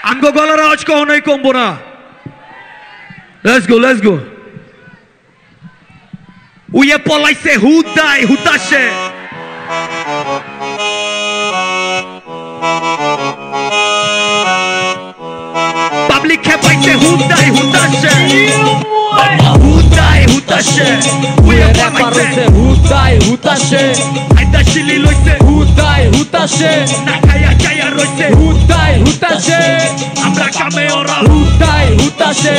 আমগো গলার আওয়াজ কখনোই কমবো না। Let's go. উইয়ে পলাইছে হুদাই হুতাশে, পাবলিক খেপাইছে হুদাই হুতাশে, হুদাই হুতাশে, উইয়ে পলাইছে হুদাই হুতাশে, আইতা শিলি লইছে হুদাই হুতাশে, না খাইয়া চাইয়া রইছে হুদাই হুতাশে, আমরা কামে ওরা হুদাই হুতাশে,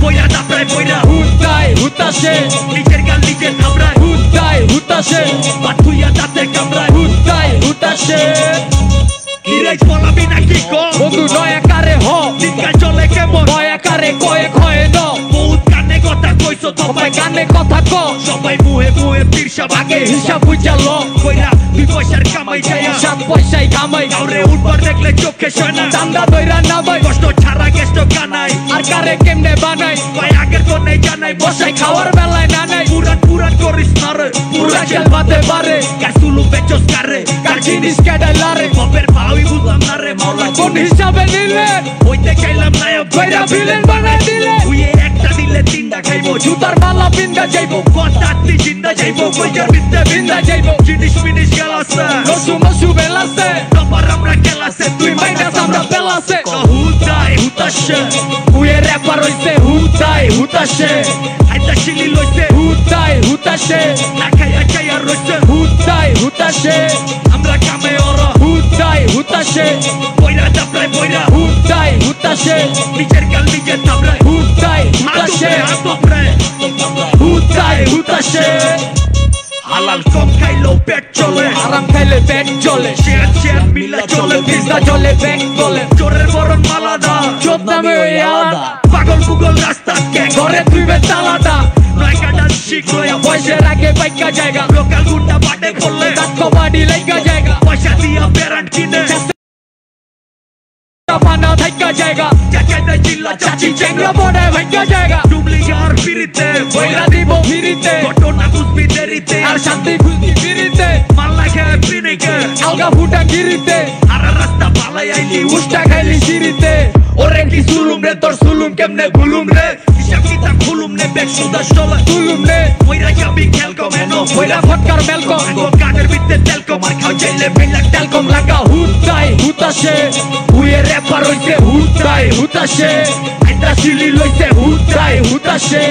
বইয়া দাপড়ায় বইরা হুদাই হুতাশে, নিজের গাল নিজে থামড়ায় হুদাই হুতাশে, পাথুইয়া দাঁতে কামড়ায় হুদাই হুতাশে। কিরে বলাবি নাকি গো বন্ধু নয়া কারে হ, দিনকাল চলে কেমন নয়া কারে কয়ে খয়ে ন, বহুত কানে কথা কইছো সবাই কানে কথা ক, সবাই মুহে মুহে তিরসা ভাগে হিসাব বুঝাল কইরা দুই পয়সার কামাই যায়া 7 পয়সায় কামাই, কাউরে উঠবার দেখলে চোখে শয় না, চান্দা দইরা নামাই, কষ্ট ছাড়া গেষ্ট কানাই, আর কারে কেমনে বানাই কয় আগের কোনে জানাই, বসাই খাওয়ার বেলায় না নাই, পুরান করিস না রে, পুরা খেল বাতে পারে, কার সুলু বেচস কারে, কার জিনিস কেডাই লারে, বাপের ভাউই বুঝলাম না রে, মাওলা কোন হিসাবে নিলে হইতে চাইলাম নায়ক কইরা ভিলেন বানাই দিলে, উইয়ে একটা দিলে তিনটা খাইবো, জুতার মালা পিন্দা যাইবো, কথাতি জিন্দা যাইবো, কইজার বিদ্যা বিন্দা যাইবো, জিনিস মিনিস গেলাছে নসু বেলাছে, তোমার আমরা গেলাছে তুই মাইনাস আমরা বেলাছে, হুদাই হুতাশে, উইয়ে র্যাপার হইছে হুদাই হুতাশে, আইতা শিলি লইছে হুদাই হুতাশে, না খাইয়া চাইয়া রইছে হুদাই হুতাশে, আমরা কামে ওরা হুদাই হুতাশে, বইরা দাপড়ায় বইরা হুদাই হুতাশে, নিজের গাল নিজে থামড়ায় হুদাই হুতাশে, হুদাই হুতাশে। হালাল কম খাইলেও পেট চলে, আরাম খাইলে পেট চলে, শেয়ার মিলা চলে, পিজা চলে ব্যাগ চলে, চোরের বরণ মালাদা চোদ নামে ওই আলাদা, পাগল গুগল রাস্তা কে ঘরে তুইবে তালাদা, নয় কাটা শিখলো বয়সের আগে বাইকা জায়গা, লোকাল গুন্ডা বাটে করলে দাঁত কবাডি লাইকা জায়গা, পয়সা দিয়া বেরান কিনে পানা থাইকা জায়গা, চাচাইতে চিল্লা চাচি চেংরা বড়ে ভাইকা জায়গা, ডুবলি আর ফিরিতে বইরা দিব ফিরিতে, ঘটনা বুঝবি দেরিতে আর শান্তি খুঁজবি ফিরিতে, মাল্লা খেয়ে পিনিকে আলগা ফুটা গিরিতে, আর রাস্তা পালাই আইলি উষ্টা খাইলি সিরিতে, ওরে কি সুলুম রে তোর সুলুম কেমনে ভুলুম রে, হিসাব কিতাব খুলুম নে বেশ সুদা চলা তুলুম নে, ওইরা যাবি খেল কমেনো ওইরা ফটকার মেলকম, কানের ভিতরে তেলকম আর খাও চাইলে বেলাক তেলকম লাগা, হুদাই হুতাশে, উইয়ে র্যাপার হইছে হুদাই হুতাশে, আইতা শিলি লইছে হুদাই হুতাশে,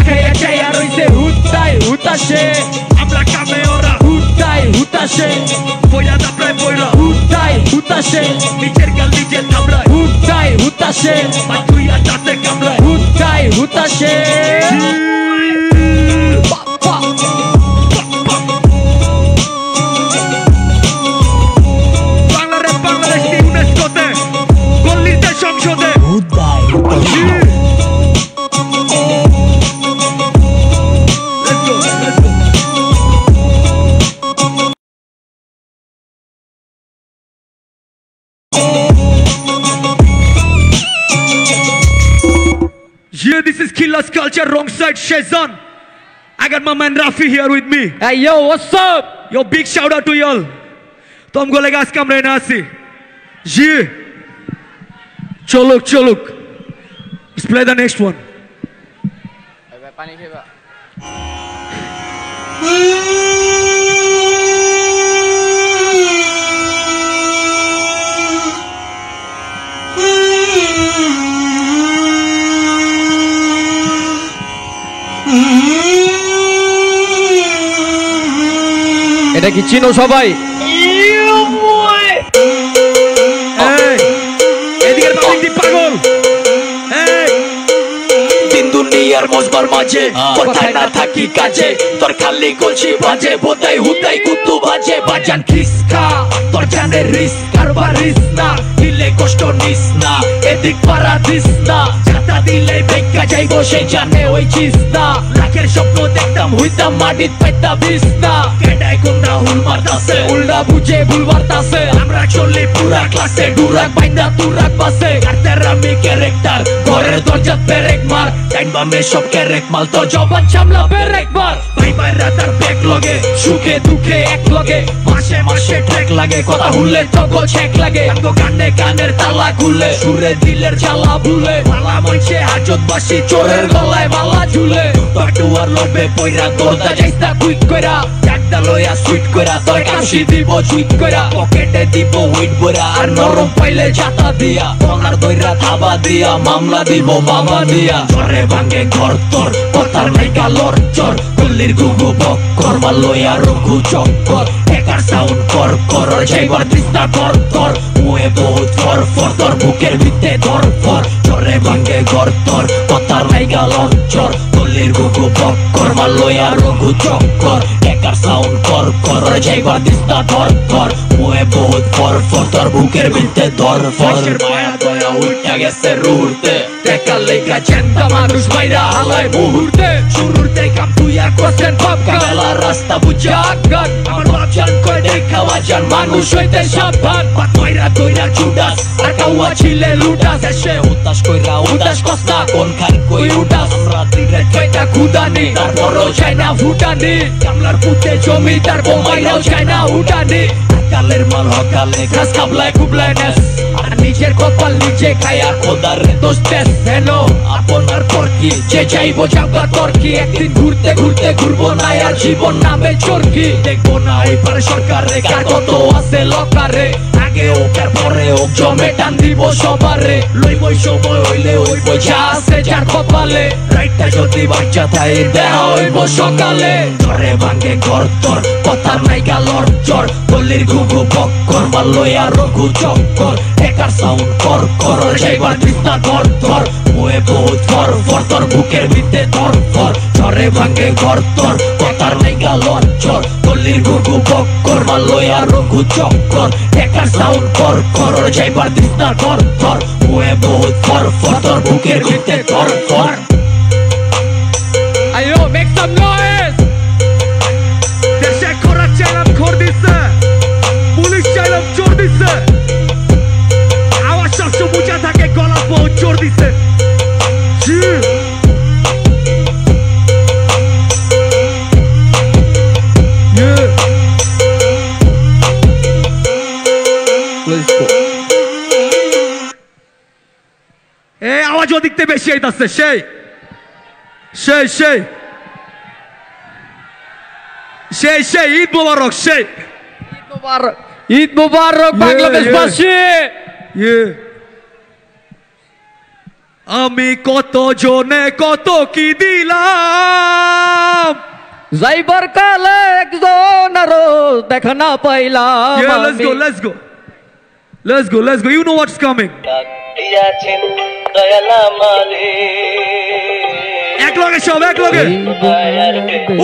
খাইয়া চাইয়া রইছে হুদাই হুতাশে, আমরা কামে ওরা হুদাই হুতাশে, বইরা দাপড়ায় বইরা হুদাই হুতাশে, নিজের গাল নিজে থামড়ায় হুদাই হুতাশে, পাথুইয়া দাঁতে কামড়ায় হুদাই হুতাশে। Yeah, this is Killer's Culture, wrong side Shezan. I got my man Rafi here with me. Hey yo, what's up? Yo, big shout out to y'all. तो हमको लगा आज कम रहना सी. Yeah. Choluk. Let's play the next one. पानी खेबा. এটা কি চিনো সবাই? এদিকে পাবলিক পাগল। দিন দুনিয়ার মজবার মাঝে কোথায় না থাকি কাজে, তোর খালি গলছি বাজে, বোধাই হুদাই কুতু বাজে, বাজান খিসকা তোর জানে রিস কারবার রিস না, দিলে কষ্ট নিস না, এদিক পারা দিস না, ছাতা দিলে বেকা যাইবো সে জানে ওই চিস না, লাখের স্বপ্ন দেখতাম হইতাম মাটিত পাইতা বিস না, কেডাই কোনটা হুল মারতাছে উল্টা বুঝে ভুল মারতাছে, আমরা চলি পুরা ক্লাসে ডুরাক বাইন্দা তুরাক বাসে, কারতের আমি ক্যারেক্টার ঘরের দরজা পেরেক মার, টাইম বামে সব ক্যারেক মাল তো জবান সামলা পেরেক মার, ভাই ভাইরা তার ব্যাগ লগে সুখে দুঃখে এক লগে মাসে মাসে ট্র্যাক লাগে কথা হুললে তগো চেক লাগে আমগো গানে গানের তালা খুলে সুরে দিলের জ্বালা ভুলে মালা মঞ্চে হাজত বাসি চোরের গলায় মালা ঝুলে বাটুয়ার লোভে পয়রা দরজা যাইতা কুইক কইরা একটা লইয়া সুইট কইরা তোর কাশি দিব সুইট কইরা পকেটে দিব হুইট বইরা আর নরম পাইলে জাতা দিয়া কলার দইরা থাবা দিয়া মামলা দিব বাবা দিয়া জরে ভাঙে ঘর তোর কথার নাইকা লর চর কুল্লির গুগু বক্কর বা লইয়া রঘু চক্কর একার সাউন্ড কর কর যাইবার তৃষ্ণা কর তোর মুয়ে বহুত ফর ফর তোর বুকের ভিতরে ধর ফর জরে ভাঙে ঘর তোর কথার নাইকা লর চর কুল্লির গুগু বক্কর বা লইয়া রঘু চক্কর একার সাউন্ড কর কর যাইবার তৃষ্ণা ধর ধর মুয়ে বহুত ফর ফর তোর বুকের ভিতরে ধর ফর মায়া দয়া উঠা গেছে রুহতে দেখা লেখা চেন্তা মানুষ মাইরা হালায় মুহূর্তে শুরুর দেখাম তুই এক কোশ্চেন ভাবকা মেলা রাস্তা বুঝা আগান আমার বাপজান কয় দেখা বাজান মানুষ হইতে সাবধান বাত মাইরা তৈরা জুডাস আর কাউয়া ছিলে লুটাস এসে উতাস কইরা উদাস কস্তা কোন খান কই উঠাস আমরা দিলে কয়টা খুদানি তারপরও চাই না ফুটানি কামলার পুতে জমিদার বোমাইরাও চাই না উঠানি কালের মাল হকালে ঘাস খাবলায় কুবলায় নেস আর নিজের কপাল নিজে খায়া খোদার দোষ দেশ হেলো আপনার তর্কি যে চাইবো যাবার তর্কি একদিন ঘুরতে ঘুরতে ঘুরবো না আর জীবন নামে চরকি দেখবো না এবার সরকারে কার কত আছে লকারে আগে ওকার পরে ওক জমে টান দিব সবারে লইবই সময় হইলে হইব যা আছে যার কপালে রাইটটা যদি বাচ্চা থাকে দেখা হইব সকালে জরে ভাঙে ঘর তোর কথার নাইকা লর চর গলির ঘুঘু বক্কর বা লইয়া রঘু চক্কর একার সাউন্ড কর কর যাইবার তৃষ্ণা ধর ধর মুয়ে বহুত ফর ফর তোর বুকের ভিতরে ধর ফর জরে ভাঙে ঘর তোর কথার নাইকা লর চর গলির ঘুঘু বক্কর বা লইয়া রঘু চক্কর একার সাউন্ড কর কর যাইবার তৃষ্ণা ধর ধর মুয়ে বহুত ফর ফর তোর বুকের ভিতরে ধর ধর Ayo, make some noise! দেশে খরা চাইলাম খর দিছে পুলিশ চাইলাম চোর দিছে আওয়াজ সবসময় বুঝা থাকে গলা বহু চোর দিছে এই আওয়াজ ওদিকতে বেশি আইতাছে সেই সেই সেই সেই সেই ঈদ মোবারক সেই ঈদ মুবারক বাংলাদেশবাসী আমি কত জনে কত কি দিলাম যাইবার কালে একজন আরো দেখা না পাইলাম let's go let's go let's go let's go you know what's coming এক লগে সব এক লগে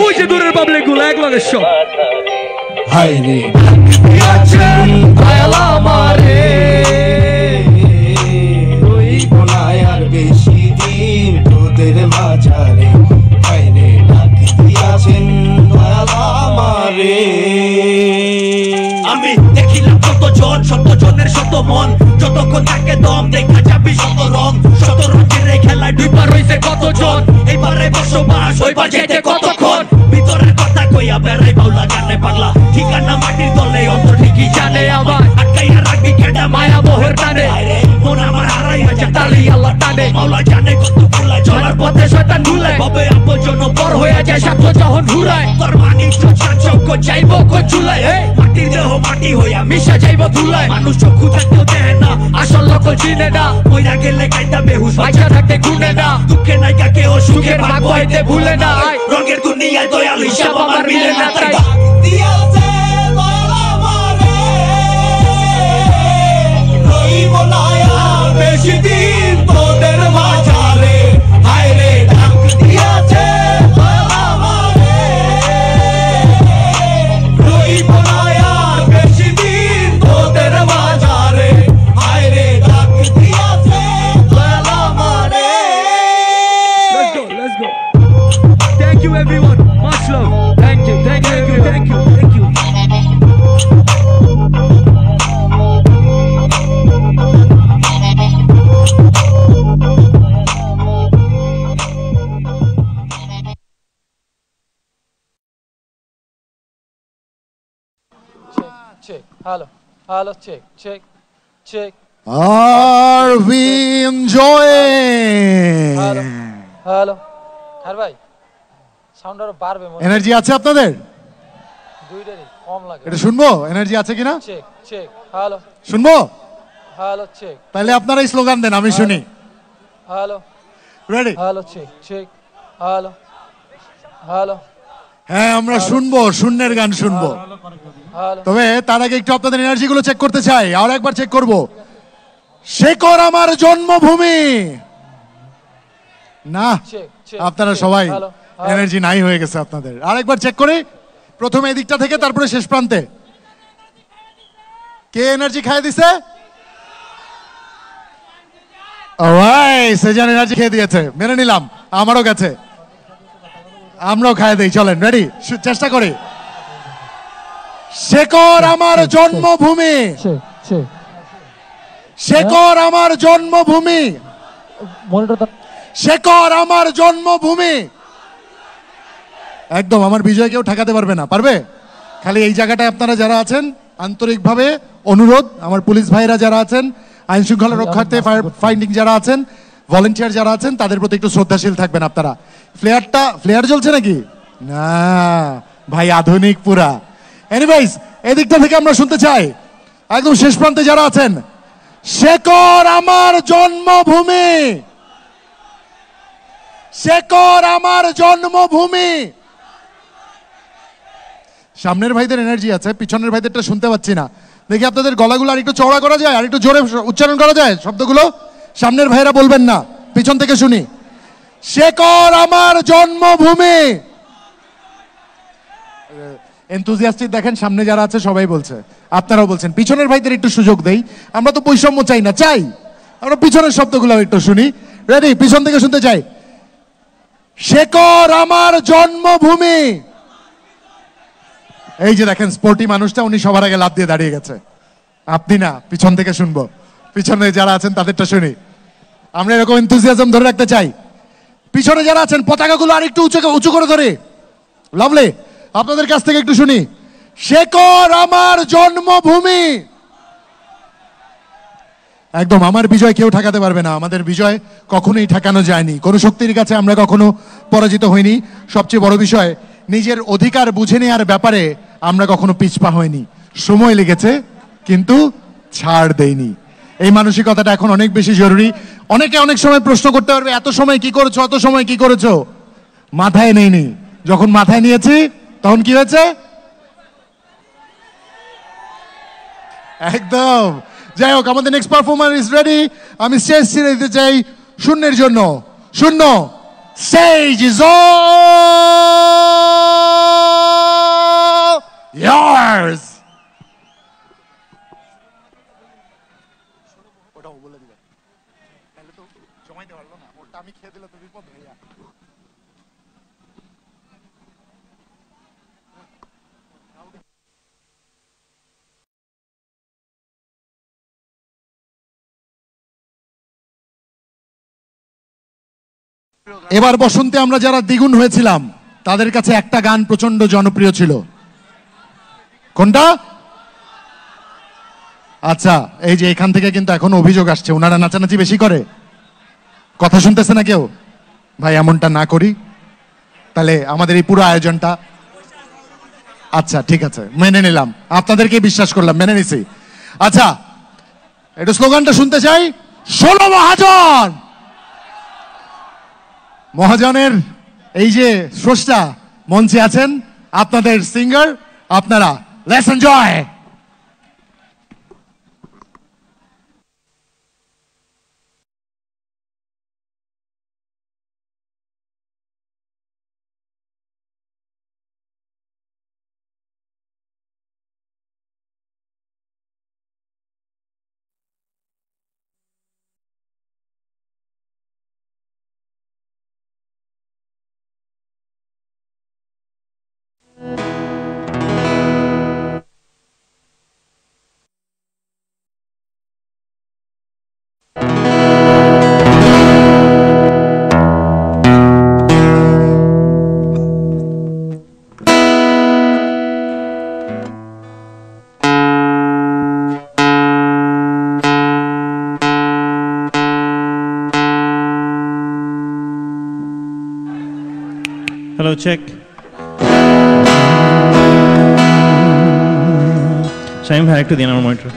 ওই যে দূরের পাবলিক গুলো এক লগে সব হাই রে দয়ালা মারে রইব না আর বেশি দিন তোদের মাঝারে হাই রে ডাক দিয়াছেন দয়ালা মারে আমি দেখিলাম কত জন শত জনের শত মন যতক্ষণ থাকে দম দেখা যাবি শত রং শত রঙের এই খেলায় দুইবার হইছে কতজন এইবারে বসবাস ওইবার যেতে কতক্ষণ ভিতরের কথা কইয়া বেড়াই বাউলা গানে পাগলা ঠিকানা মাটির তলে অন্তর ঠিকই জানে আমার আটকাইয়া রাখবি কেডা মায়া মোহের টানে মন আমার হারাইয়া যা তালি আল্লাহ টানে মাওলা জানে কত ভুলায় চলার পথে শয়তান ভুলায় ভাবে আপন পর হইয়া যায় সাথে যখন ঘুরায় তোর মানিক চোখ যাইব কই চুলায় মাটির দেহ মাটি হইয়া মিশা যাইব ধুলায় মানুষ চক্ষু থাকতেও দেয় না আসল লোক চিনে না মইরা গেলে কাইটা বেহুশ বাঁচা থাকতে গুনে না দুঃখে নাইকা কেউ সুখের ভাগ হইতে ভুলে না রঙের দুনিয়ায় দয়াল হিসাব আমার মিলে না তাই দিয়াছে দয়ালা মারে রইব না আর বেশি দিন তোদের মাঝারে হাই রে ডাক দিয়াছে দয়ালা মারে রইব না আর বেশি দিন তোদের মাঝারে হাই রে ডাক দিয়াছে দয়ালা মারে let's go thank you everyone much love thank you thank you thank you Hello. Hello. Check. Check. Check. Are we enjoying? Hello. Hello. হ্যাঁ ভাই সাউন্ড আরো বাড়বে মনে এনার্জি আছে আপনাদের? দুইটারই কম লাগে এটা শুনবো এনার্জি আছে কিনা? চেক চেক হ্যালো শুনবো? হ্যালো চেক তাহলে আপনারাই স্লোগান দেন আমি শুনি। Hello ready? Hello check check hello hello হ্যাঁ আমরা শুনবো, শূন্যের গান শুনবো। হ্যালো তবে তার আগে একটু আপনাদের এনার্জি গুলো চেক করতে চাই, আর একবার চেক করব। শেকর আমার জন্মভূমি না, চেক চেক আপনারা সবাই এনার্জি নাই হয়ে গেছে আপনাদের। আরেকবার চেক করি, প্রথমে এদিকটা থেকে তারপরে শেষ প্রান্তে। কে এনার্জি খাই দিছে? সেজান এনার্জি খেয়ে দিয়েছে, মেনে নিলাম, আমারও গেছে, আমরাও খাই দিই। চলেন রেডি, চেষ্টা করি। শেকর আমার জন্মভূমি, চেক চেক শেকর আমার জন্মভূমি, মনিটর শেকর আমার জন্মভূমি। একদম আমার বিজয় কেউ ঠেকাতে পারবে না, পারবে? খালি এই জায়গাটায় আপনারা যারা আছেন আন্তরিকভাবে অনুরোধ, আমার পুলিশ ভাইরা যারা আছেন, আইন শৃঙ্খলা রক্ষার্থে ফায়ার ফাইটিং যারা আছেন, ভলেন্টিয়ার যারা আছেন, তাদের প্রতি একটু শ্রদ্ধাশীল থাকবেন আপনারা। ফ্লেয়ার জ্বলছে নাকি? না ভাই, আধুনিক পুরা। এনিওয়েজ এদিকটা থেকে আমরা শুনতে চাই একদম শেষ প্রান্তে যারা আছেন। শেকর আমার জন্মভূমি, শেকর আমার জন্মভূমি। সামনের ভাইদের এনার্জি আছে, পিছনের ভাইদেরটা শুনতে পাচ্ছি না। দেখি আপনাদের গলাগুলো আর একটু চওড়া করা যায়, আর একটু জোরে উচ্চারণ করা যায় শব্দগুলো। সামনের ভাইরা বলবেন না, পিছন থেকে শুনি। শেকর আমার জন্মভূমি। এনথুজিয়াস্টিক দেখেন, সামনে যারা আছে সবাই বলছে, আপনারাও বলছেন। পিছনের ভাইদের একটু সুযোগ দেই, আমরা তো বৈষম্য চাই না, চাই আমরা পিছনের শব্দগুলো একটু শুনি। রেডি? পিছন থেকে শুনতে চাই। শেকর আমার জন্মভূমি। এই যে দেখেন স্পোর্টি মানুষটা, উনি সবার আগে লাফ দিয়ে দাঁড়িয়ে গেছে। আপনি না, পিছন থেকে শুনবো, পিছনে যারা আছেন তাদেরটা শুনি। আমরা এরকম এনথুজিয়াজম ধরে রাখতে চাই। পিছনে যারা আছেন পতাকাগুলো আর একটু উঁচু করে ধরে। লাভলি, আপনাদের কাছ থেকে একটু শুনি। শেকর আমার জন্মভূমি। একদম আমার বিজয় কেউ ঠেকাতে পারবে না। আমাদের বিজয় কখনোই ঠেকানো যায়নি, কোনো শক্তির কাছে আমরা কখনো পরাজিত হইনি। সবচেয়ে বড় বিষয়, নিজের অধিকার বুঝে নেওয়ার ব্যাপারে আমরা কখনো পিছপা হইনি। সময় লেগেছে কিন্তু ছাড় দেইনি। এই মানসিকতাটা এখন অনেক বেশি জরুরি। অনেকে অনেক সময় প্রশ্ন করতে পারবে, এত সময় কি করেছো, এত সময় কি করেছো? মাথায় নেইনি। যখন মাথায় নিয়েছি তখন কি হয়েছে? একদম। যাই হোক, আমাদের নেক্সট পারফর্মার ইজ রেডি। আমি স্টেজ ছেড়ে দিতে চাই শূন্যের জন্য। শূন্য, স্টেজ ইজ অল ইয়ার্স। ওটাও বলে দিবেন, তাহলে তো জমাইতে পারলো না। ওটা আমি খেয়ে দিলে তো বিপদ ভাইয়া। এবার বসন্তে আমরা যারা দ্বিগুণ হয়েছিলাম তাদের কাছে একটা গান প্রচন্ড জনপ্রিয় ছিল। কোনটা? আচ্ছা, এই যে এখান থেকে কিন্তু এখন অভিযোগ আসছে, ওনারা নাচানাচি বেশি করে। কথা শুনতেছে না কেউ? ভাই এমনটা না করি, তাহলে আমাদের এই পুরো আয়োজনটা। আচ্ছা ঠিক আছে, মেনে নিলাম, আপনাদেরকে বিশ্বাস করলাম, মেনে নিছি। আচ্ছা, একটু স্লোগানটা শুনতে চাই। 16 মহাজন। মহাজনের এই যে স্রষ্টা মঞ্চে আছেন, আপনাদের সিঙ্গার, আপনারা let's enjoy. Hello check Shamim ভাই একটু দিন আমার মনিটর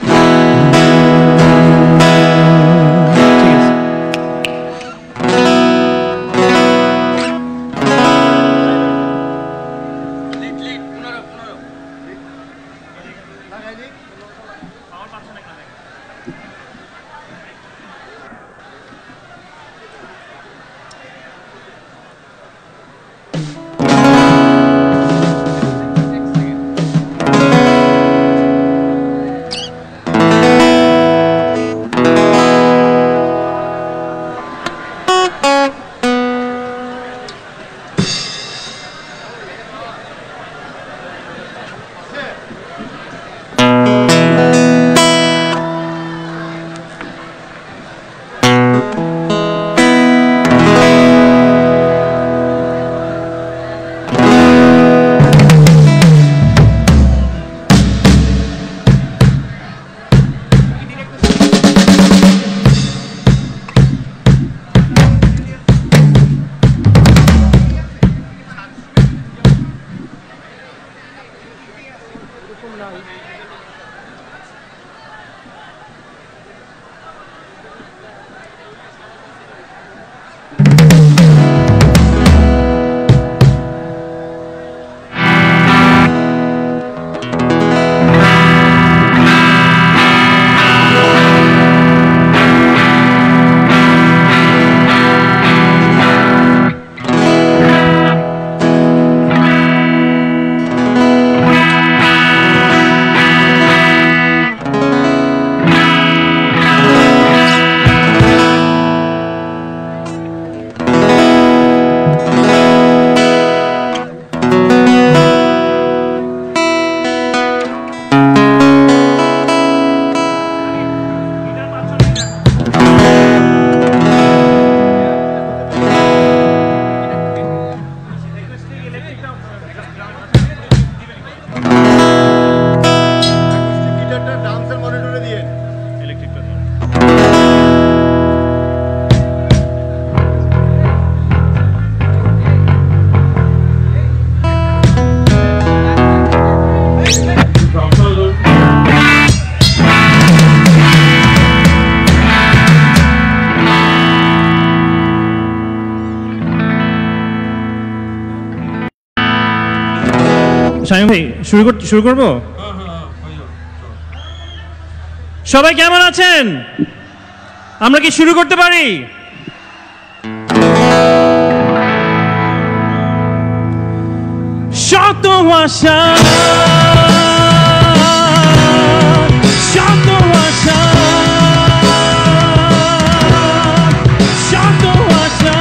শামিম ভাই শুরু করব সবাই কেমন আছেন আমরা কি শুরু করতে পারি শত আশা শত আশা শত আশা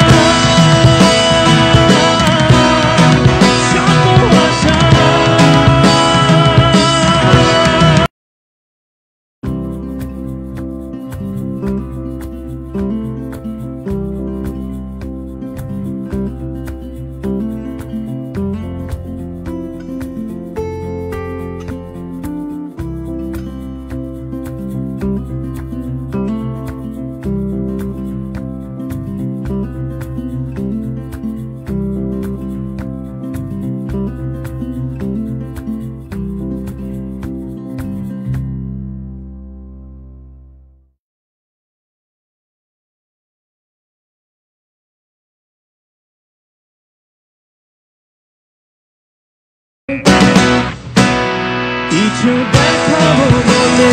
কিছু দেখাবো বলে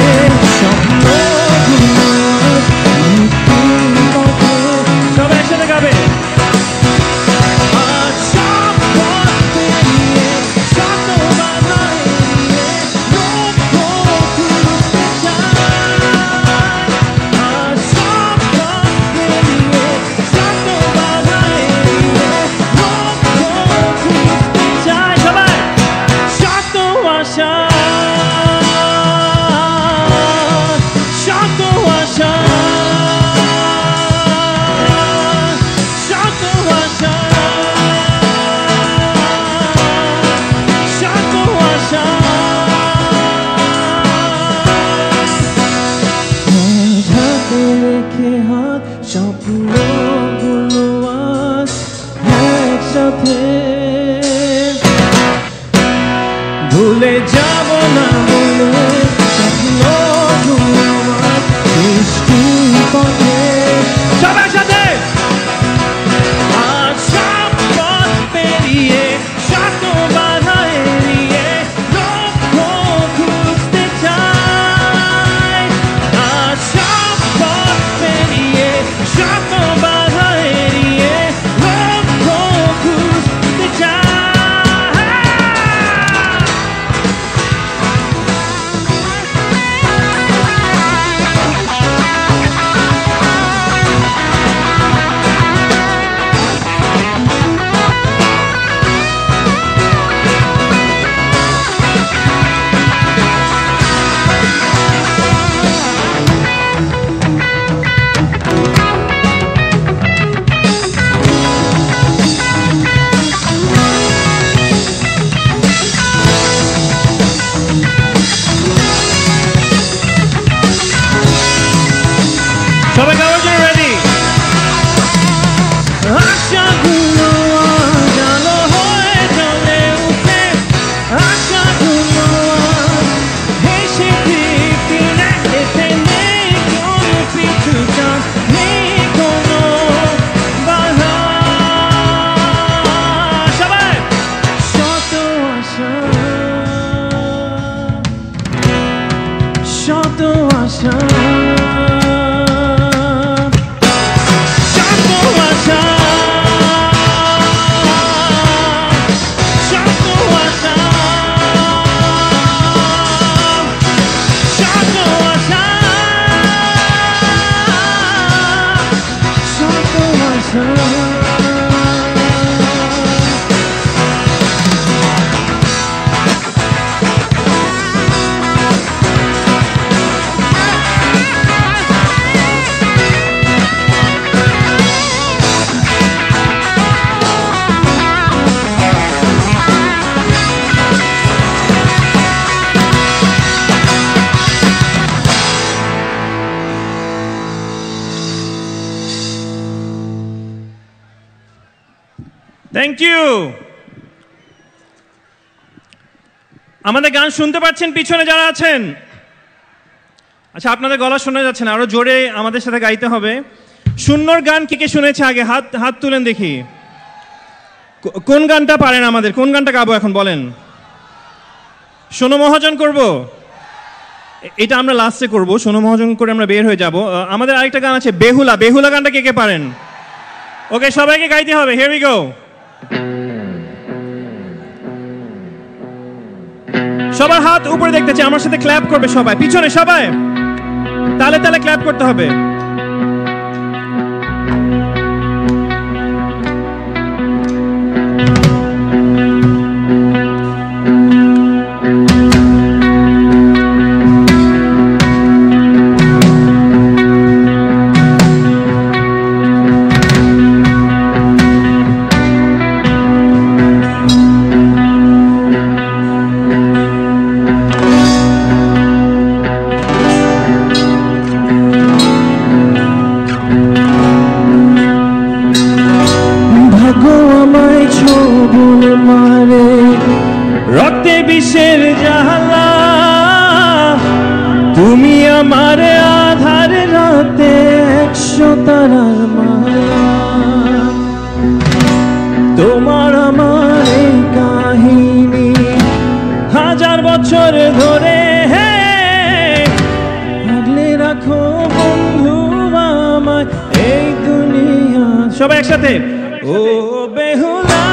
স্বপ্নগুলো সবাই একসাথে গাবে স্বপ্নগুলো আজ একসাথে ভুলে যাব না বলে স্বপ্নগুলো আমার সৃষ্টির পথে। সবার সাথে আশা পথ পেরিয়ে শত বাধা এড়িয়ে লক্ষ্য খুঁজতে চাই। আশা পথ পেরিয়ে শত বাধা এড়িয়ে লক্ষ্য খুঁজতে চাই। সবাই গাওয়ার জন্য রেডি? আশাগুলো আজ আলো হয়ে জ্বলে উঠে, আশাগুলো আজ হেসে ফিরতে এতে নেই কোনো পিছু চাঁদ, নেই কোনো বাধা। সবাই শত আশা, শত আশা, থ্যাংক ইউ। আমাদের গান শুনতে পাচ্ছেন পিছনে যারা আছেন? আচ্ছা, আপনাদের গলা শোনা যাচ্ছে না, আরো জোরে আমাদের সাথে গাইতে হবে। শূন্যর গান কে কে শুনেছে আগে? হাত হাত তুলেন দেখি। কোন গানটা পারেন আমাদের? কোন গানটা গাবো এখন বলেন? সোনু মহাজন করব? এটা আমরা লাস্টে করব, সোনু মহাজন করে আমরা বের হয়ে যাব। আমাদের আরেকটা গান আছে বেহুলা। বেহুলা গানটা কে কে পারেন? ওকে, সবাইকে গাইতে হবে। Here we go. সবার হাত উপরে দেখতে চাই, আমার সাথে ক্ল্যাপ করবে সবাই। পিছনে সবাই তালে তালে ক্ল্যাপ করতে হবে। রক্তে বিষের জ্বালা, তুমি আমার আধার রাতে 100 তারার মালা। তোমার আমার এই কাহিনী 1000 বছর ধরে আগলে রাখো বন্ধু আমায় এই দুনিয়া। সবাই একসাথে। ও বেহুলা,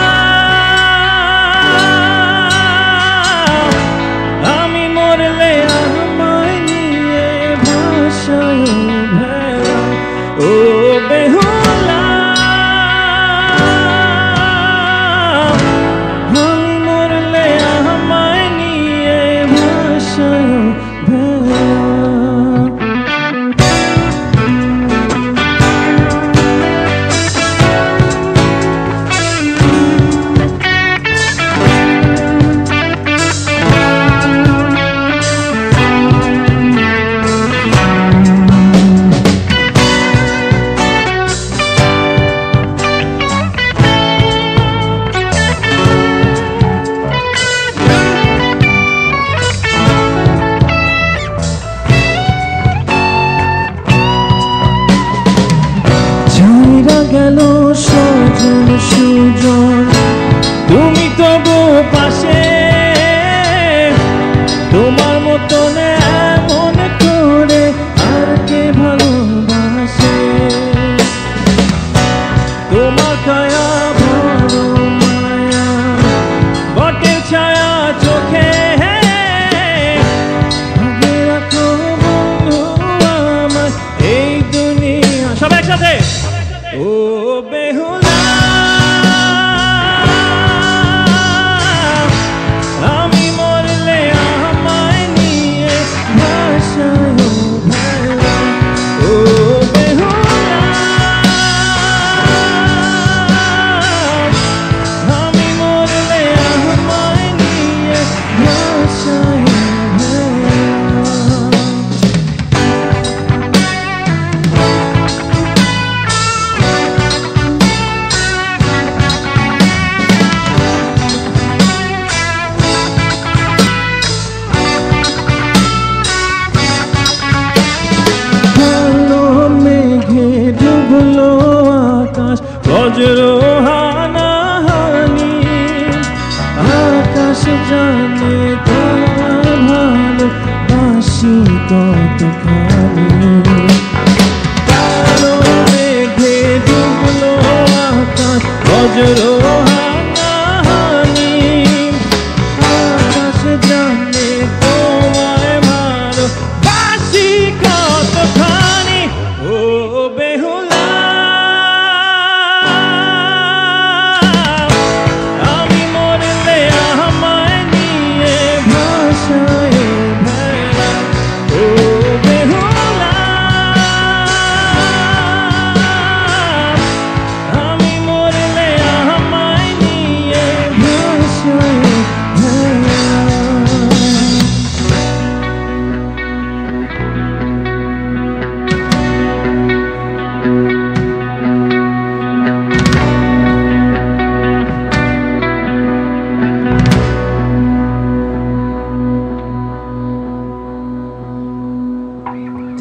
আমি মরলে আমায় নিয়ে ভাষায় ভেলা। ও বেহুলা, আমি মরলে আমায় নিয়ে ভাষায় ভেলা।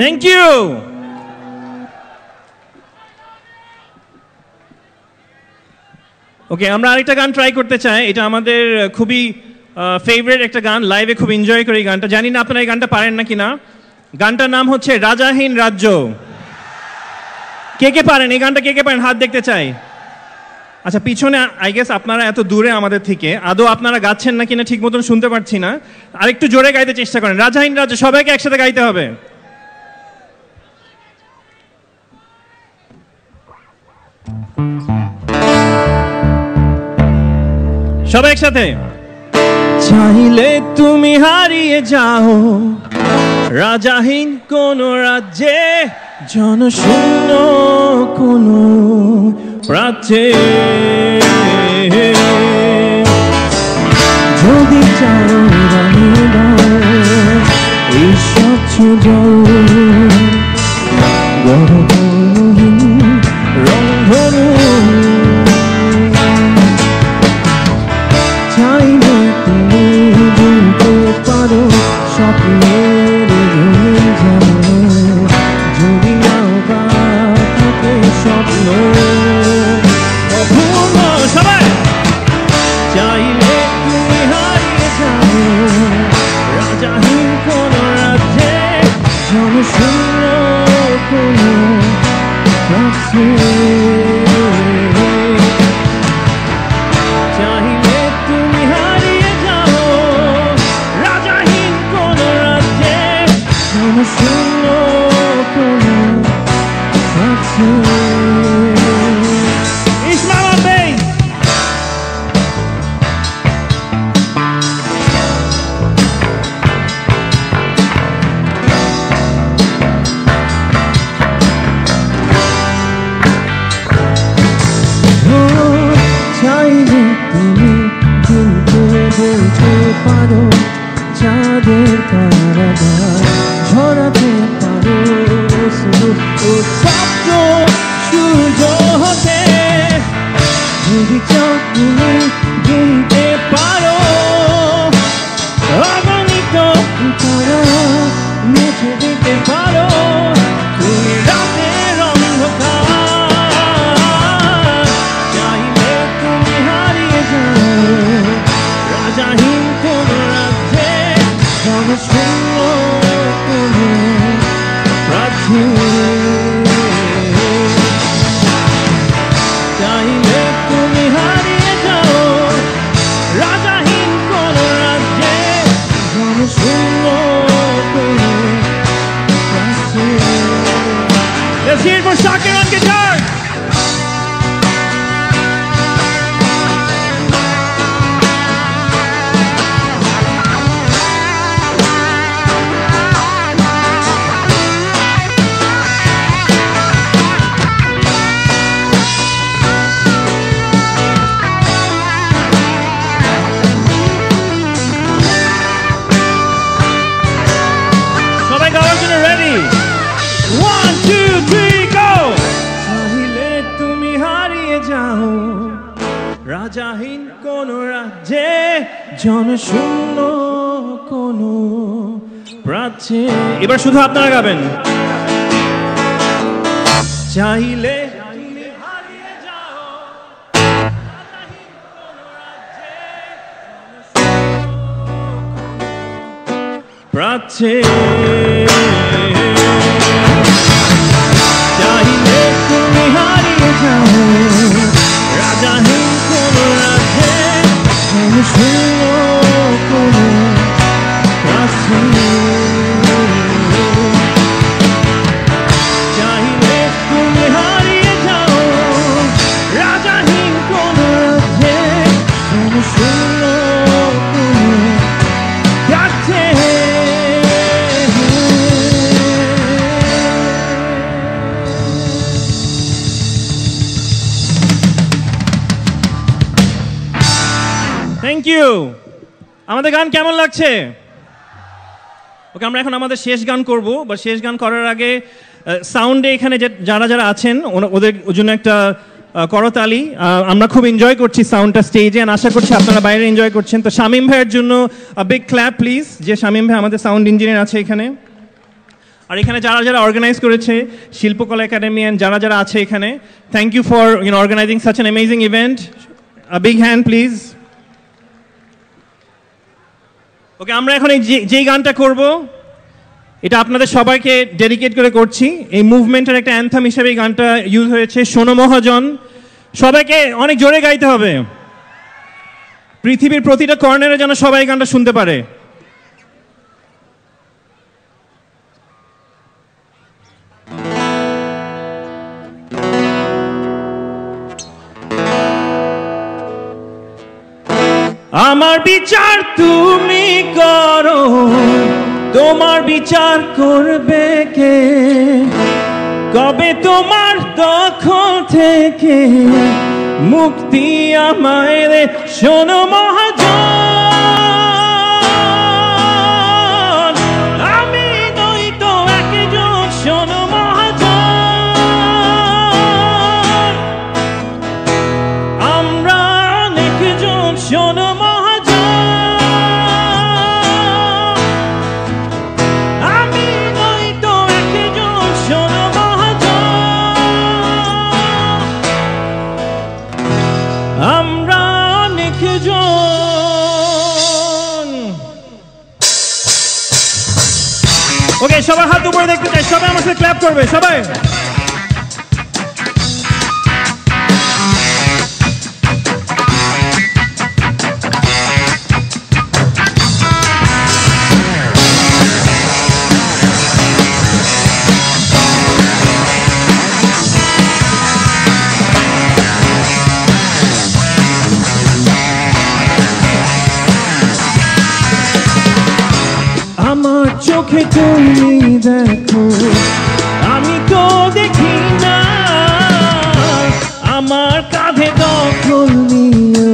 Thank you. ওকে, আমরা আরেকটা গান ট্রাই করতে চাই। এটা আমাদের খুবই ফেভারিট একটা গান, লাইভে খুব এনজয় করি এই গানটা। জানি না আপনারা এই গানটা পারেন নাকি না। গানটার নাম হচ্ছে রাজাহীন রাজ্য। কে কে পারেন এই গানটা? কে কে পারেন হাত দেখতে চাই। আচ্ছা, পিছনে আই গেস আপনারা এত দূরে আমাদের থেকে, আদৌ আপনারা গাচ্ছেন নাকি না ঠিক মতন শুনতে পারছি না। আরেকটু জোরে গাইতে চেষ্টা করেন। রাজাহীন রাজ্য সবাইকে একসাথে গাইতে হবে। সবাই একসাথে। চাইলে তুমি হারিয়ে যাও রাজাহীন কোন রাজ্যে, জনশূন্য কোন প্রাচ্যে। যদি চাও রানিয়ে দাও এই স্বচ্ছ জল, গর্বহীন রংধনু। চাইলে তুমি দিতে পারো স্বপ্নের যদি নাও বা থাকে স্বপ্ন অপূর্ণ। সবাই চাইলে তুমি হারিয়ে যাও রাজাহীন কোন রাজ্যে, জনশূন্য কোন প্রাচ্যে। চাইলে তুমি হারিয়ে যাও রাজাহীন কোন রাজ্যে, জনশূন্য কোন প্রাচ্যে। ইসমাইল বেই চাইলে তুমি দিতে বলতে পারো চাঁদের তারাদার, ঝরাতে পারো উত্তপ্ত সূর্য হতে। যদি চাও তুমি কিনতে পারো অগণিত তারা, মুছে দিতে পারো তুমি রাতের অন্ধকার। চাইলে তুমি হারিয়ে যাও রাজাহীন কোন রাজ্যে, জনশূন্য কোন প্রাচ্যে। চাইলে তুমি হারিয়ে যাও রাজাহীন কোন রাজ্যে, জনশূন্য কোন প্রাচ্যে। Let's hear it for Shakir on guitar. সবাই গাওয়ার জন্য রেডি? 1 2 3 গো। চাইলে তুমি হারিয়ে যাও রাজাহীন কোন রাজ্যে, জনশূন্য কোন প্রাচ্যে। এবার শুধু আপনারা গাবেন। চাইলে তুমি হারিয়ে যাও রাজাহীন কোন রাজ্যে, প্রাচ্যে। চাইলে তুমি হারিয়ে যাও রাজাহীন কোন রাজ্যে, জনশূন্য কোন প্রাচ্যে। চাইলে তুমি হারিয়ে যাও রাজাহীন কোন রাজ্যে, জনশূন্য কোন প্রাচ্যে। Thank you. আমাদের গান কেমন লাগছে? ওকে, আমরা এখন আমাদের শেষ গান করব, বা শেষ গান করার আগে সাউন্ডে এখানে যারা যারা আছেন ওদের জন্য একটা করতালি। আমরা খুব এনজয় করছি সাউন্ডটা স্টেজে, আশা করছি আপনারা বাইরে এনজয় করছেন। তো শামীম ভাইয়ের জন্য বিগ ক্ল্যাপ প্লিজ, যে শামীম ভাই আমাদের সাউন্ড ইঞ্জিনিয়ার আছে এখানে। আর এখানে যারা যারা অর্গানাইজ করেছে শিল্পকলা একাডেমি এন্ড যারা যারা আছে এখানে, thank you for organising such an amazing event. A big hand please. Okay, আমরা এখন যেই গানটা করব এটা আপনাদের সবাইকে ডেডিকেট করে করছি। এই মুভমেন্টের একটা অ্যান্থাম হিসেবে এই গানটা ইউজ হয়েছে, শোনো মহাজন। সবাইকে অনেক জোরে গাইতে হবে, পৃথিবীর প্রতিটা কর্নারে যেন সবাই এই গানটা শুনতে পারে। আমার বিচার তুমি করো, তোমার বিচার করবে কে? কবে তোমার দখল থেকে মুক্তি আমায় রে, শোনো মহাজন। আমি নই তো একজন, শোনো মহাজন। আমরা অনেকজন, শোনো মহাজন। আমি নই তো একজন, শোনো মহাজন। আমরা অনেকজন। ওকে, সবার হাত উপরে দেখতে চাই, সবাই আমার সাথে ক্ল্যাপ করবে, সবাই। আমার চোখে তুমি দেখো, আমি তো দেখি না। আমার কাঁধে দখল নিয়ে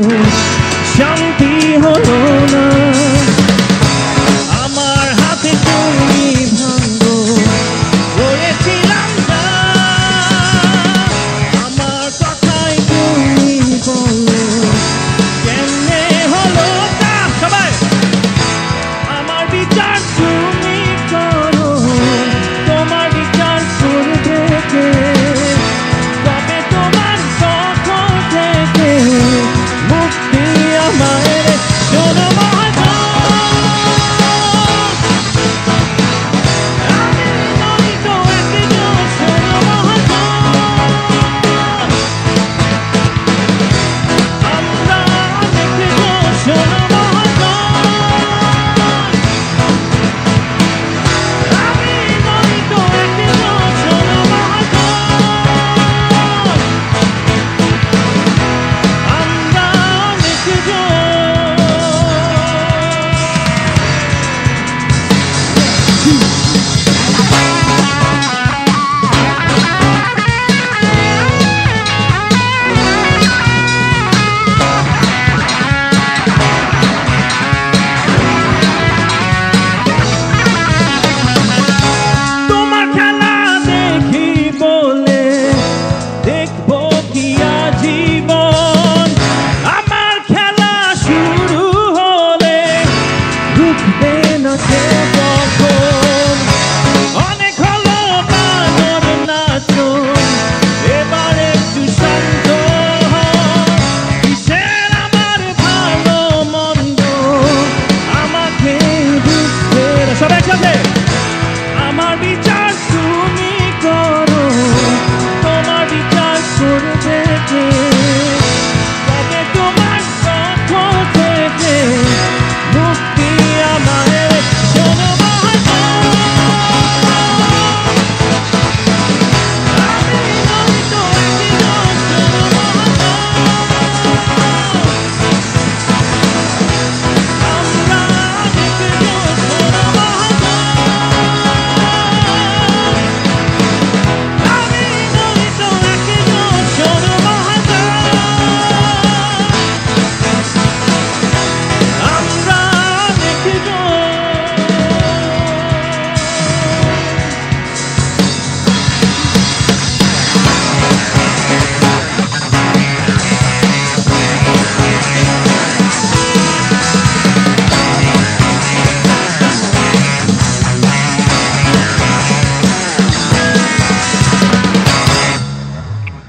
শান্তি হলো না। আমার হাতে তুমি ভাঙো, বলেছিলাম না। আমার কথাই তুমি বলো, কেমনে হলো তা? সবাই, আমার বিচার তুমি করো,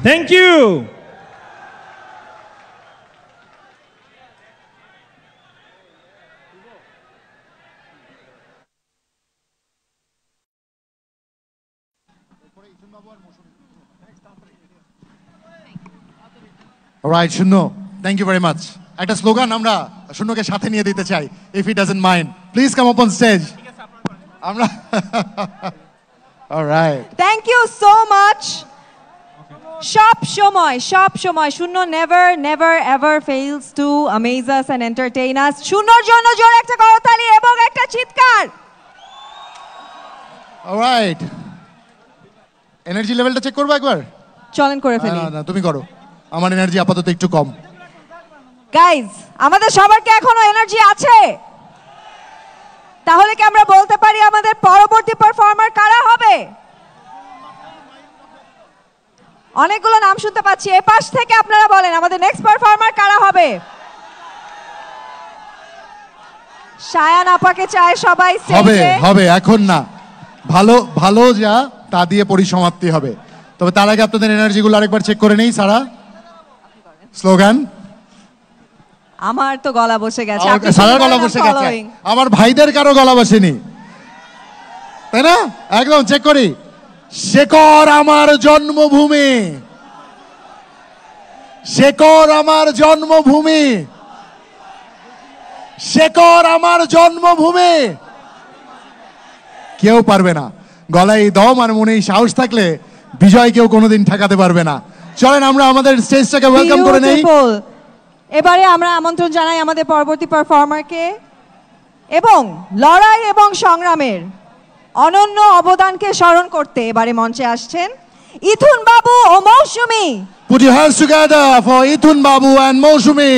thank you. Right Shunya, thank you very much. একটা স্লোগান আমরা শূন্যকে সাথে নিয়ে দিতে চাই, if he doesn't mind please come up on stage. আমরা alright, thank you so much. সব সময় Shunya never never ever fails to amaze us and entertain us. শূন্যর জন্য জোরে একটা করতালি এবং একটা চিৎকার। অলরাইট, এনার্জি লেভেলটা চেক করবো একবার? চলেন করে ফেলি। না তুমি করো, আমার এনার্জি আপাতত একটু কম। গাইজ, আমাদের সবার কি এখনো এনার্জি আছে? তাহলে কি আমরা বলতে পারি আমাদের পরবর্তী পারফর্মার কারা হবে? অনেকগুলো নাম শুনতে পাচ্ছি, এই পাশ থেকে আপনারা বলেন আমাদের নেক্সট পারফর্মার কারা হবে? শায়ান আপাকে চায় সবাই হবে স্টেজে। হবে, এখন না, ভালো ভালো যা তা দিয়ে পরিসমাপ্তি হবে। তবে তার আগে আপনাদের এনার্জিগুলো আরেকবার চেক করে নেই। সারা স্লোগান, আমার তো গলা বসে গেছে, আপনি সারার গলা বসে গেছে, following। আমার ভাইদের কারো গলা বসেনি, তাই না? একদম চেক করি। শেখর আমার জন্মভূমি, শেখর আমার জন্মভূমি, শেখর আমার জন্মভূমি। কেউ পারবে না, গলায় দম আর মনে সাহস থাকলে বিজয় কেউ কোনোদিন ঠেকাতে পারবে না। চলেন আমরা আমাদের স্টেজটাকে ওয়েলকাম করে নেই। Beautiful। এবারে আমরা আমন্ত্রণ জানাই আমাদের পরবর্তী পারফর্মারকে এবং লড়াই এবং সংগ্রামের অনন্য অবদানকে স্মরণ করতে এবারে মঞ্চে আসছেন ইথুন বাবু ও Mousumi. Put your hands together for Ithun Babu and Mousumi.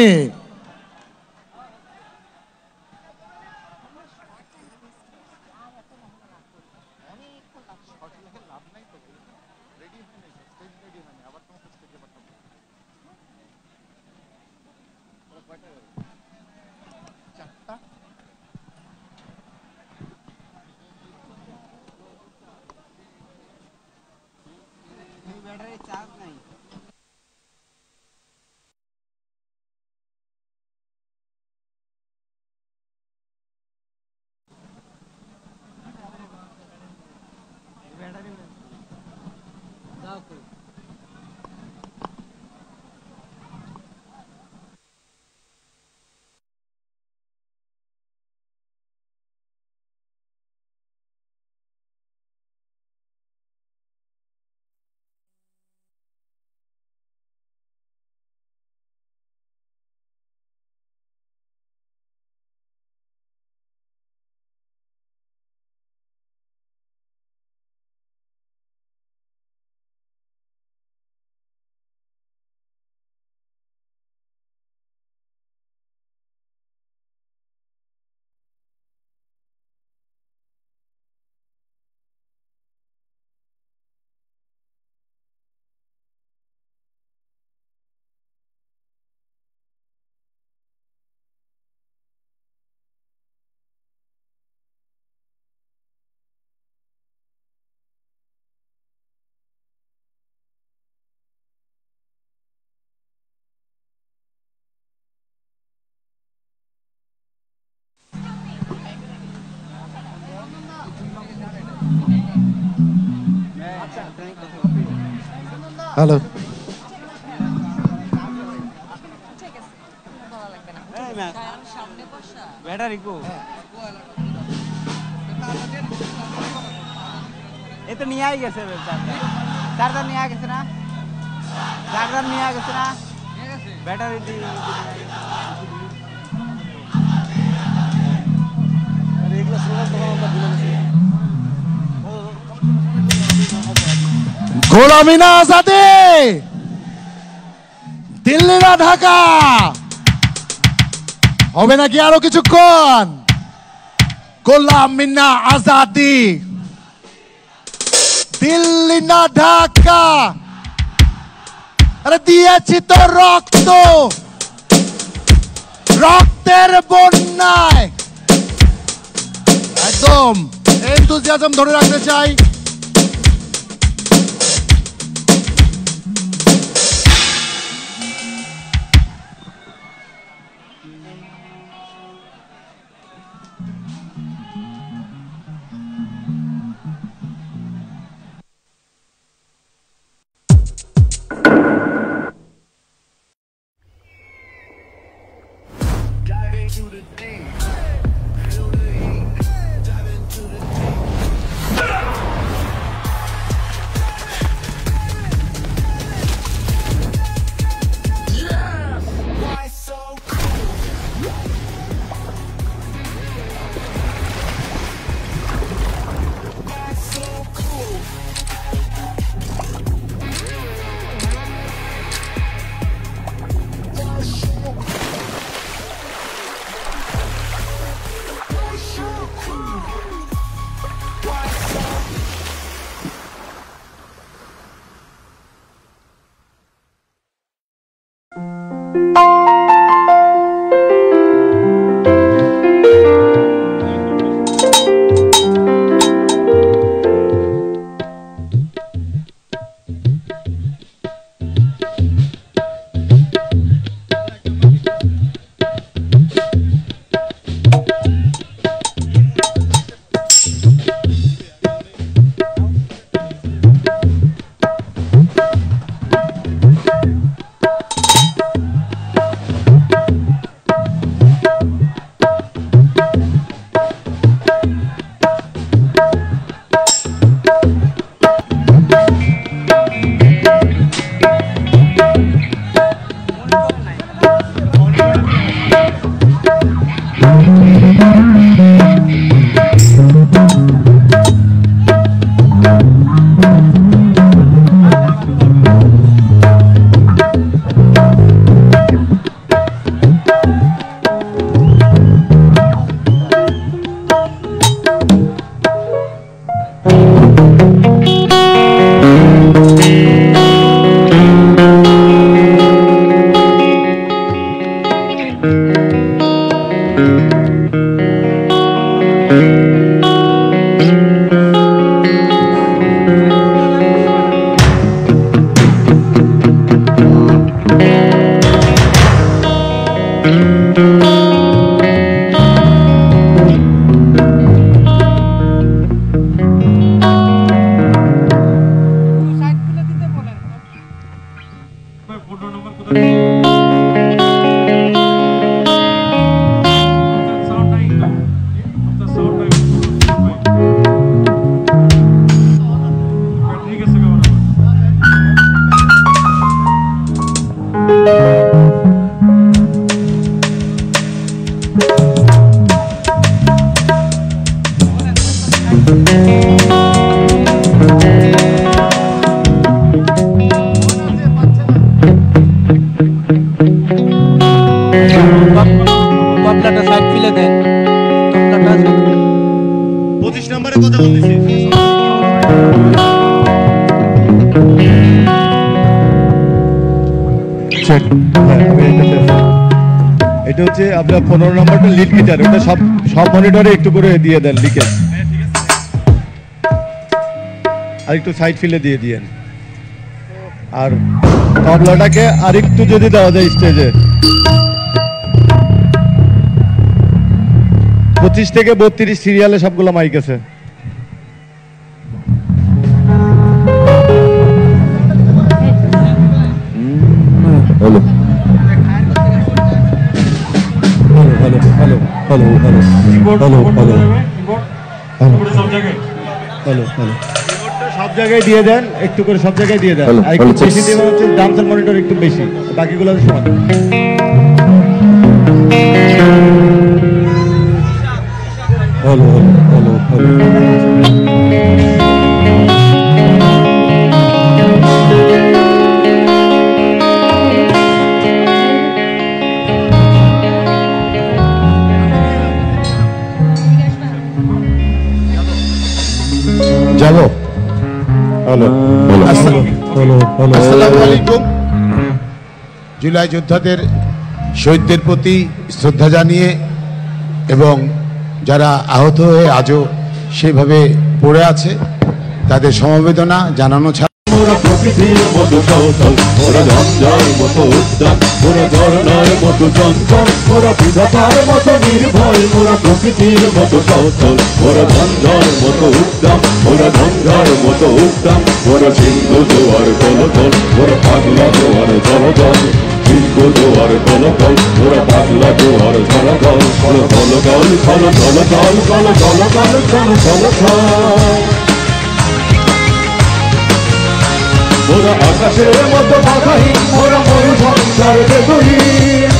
Hello, battery কো এ তো নিয়ে আই গেছে, চার্জার নিয়ে গেছে না, চার্জার নিয়ে গেছে না, ব্যাটারি গোলামি না আজাদে, দিল্লি না ঢাকা, হবে নাকি আরো কিছুক্ষণ? গোলামি না আজাদি, দিল্লি না ঢাকা, আরে দিয়েছি তো রক্ত, রক্তের বন্যায়। একদম এনথুজিয়াজম ধরে রাখতে চাই। এটা হচ্ছে আপনার 15 নম্বরটা লিড গিটার, ওটা সব মনিটরে একটু করে দিয়ে দেন লিকেজ, আর একটু সাইড ফিলে দিয়ে দিয়েন, আর তবলাটাকে আরেকটু যদি দেওয়া যায় স্টেজে 25 থেকে 32 সিরিয়ালে সবগুলো মাইক আছে। Hello hello hello hello hello hello hello hello hello সব জায়গায় দিয়ে দেন, একটু করে সব জায়গায় দিয়ে দেন, আর একটু বেশি দিয়ে হচ্ছে ডান্সার মনিটর একটু বেশি, বাকিগুলো সমান। হ্যালো হ্যালো হ্যালো যাবো। হ্যালো আসসালামু আলাইকুম। জুলাই যোদ্ধাদের শহীদদের প্রতি শ্রদ্ধা জানিয়ে এবং যারা আহত হয়ে আজও সেভাবে পড়ে আছে তাদের সমবেদনা জানানো ছাড়া মোরা প্রকৃতির মতো চঞ্চল, মোরা ঝঞ্ঝার মতো উদ্দাম, মোরা ঝরনার মতো চঞ্চল, মোরা বিধাতার মতো নির্ভয়, মোরা প্রকৃতির মতো চঞ্চল, মোরা ঝঞ্ঝার মতো উদ্দাম, মোরা ঝঞ্ঝার মতো উদ্দাম, মোরা সিংহ জোয়ার কলকল, মোরা পাগলা জোয়ার জলজল, সিংহ জোয়ার কলকল, মোরা পাগলা জোয়ার জলজল, কল কলকল কল জলজল, কল কলকল কল জলজল। মোরা আকাশের মতো বাধাই, মোরা মরু সংসার বেদহীন,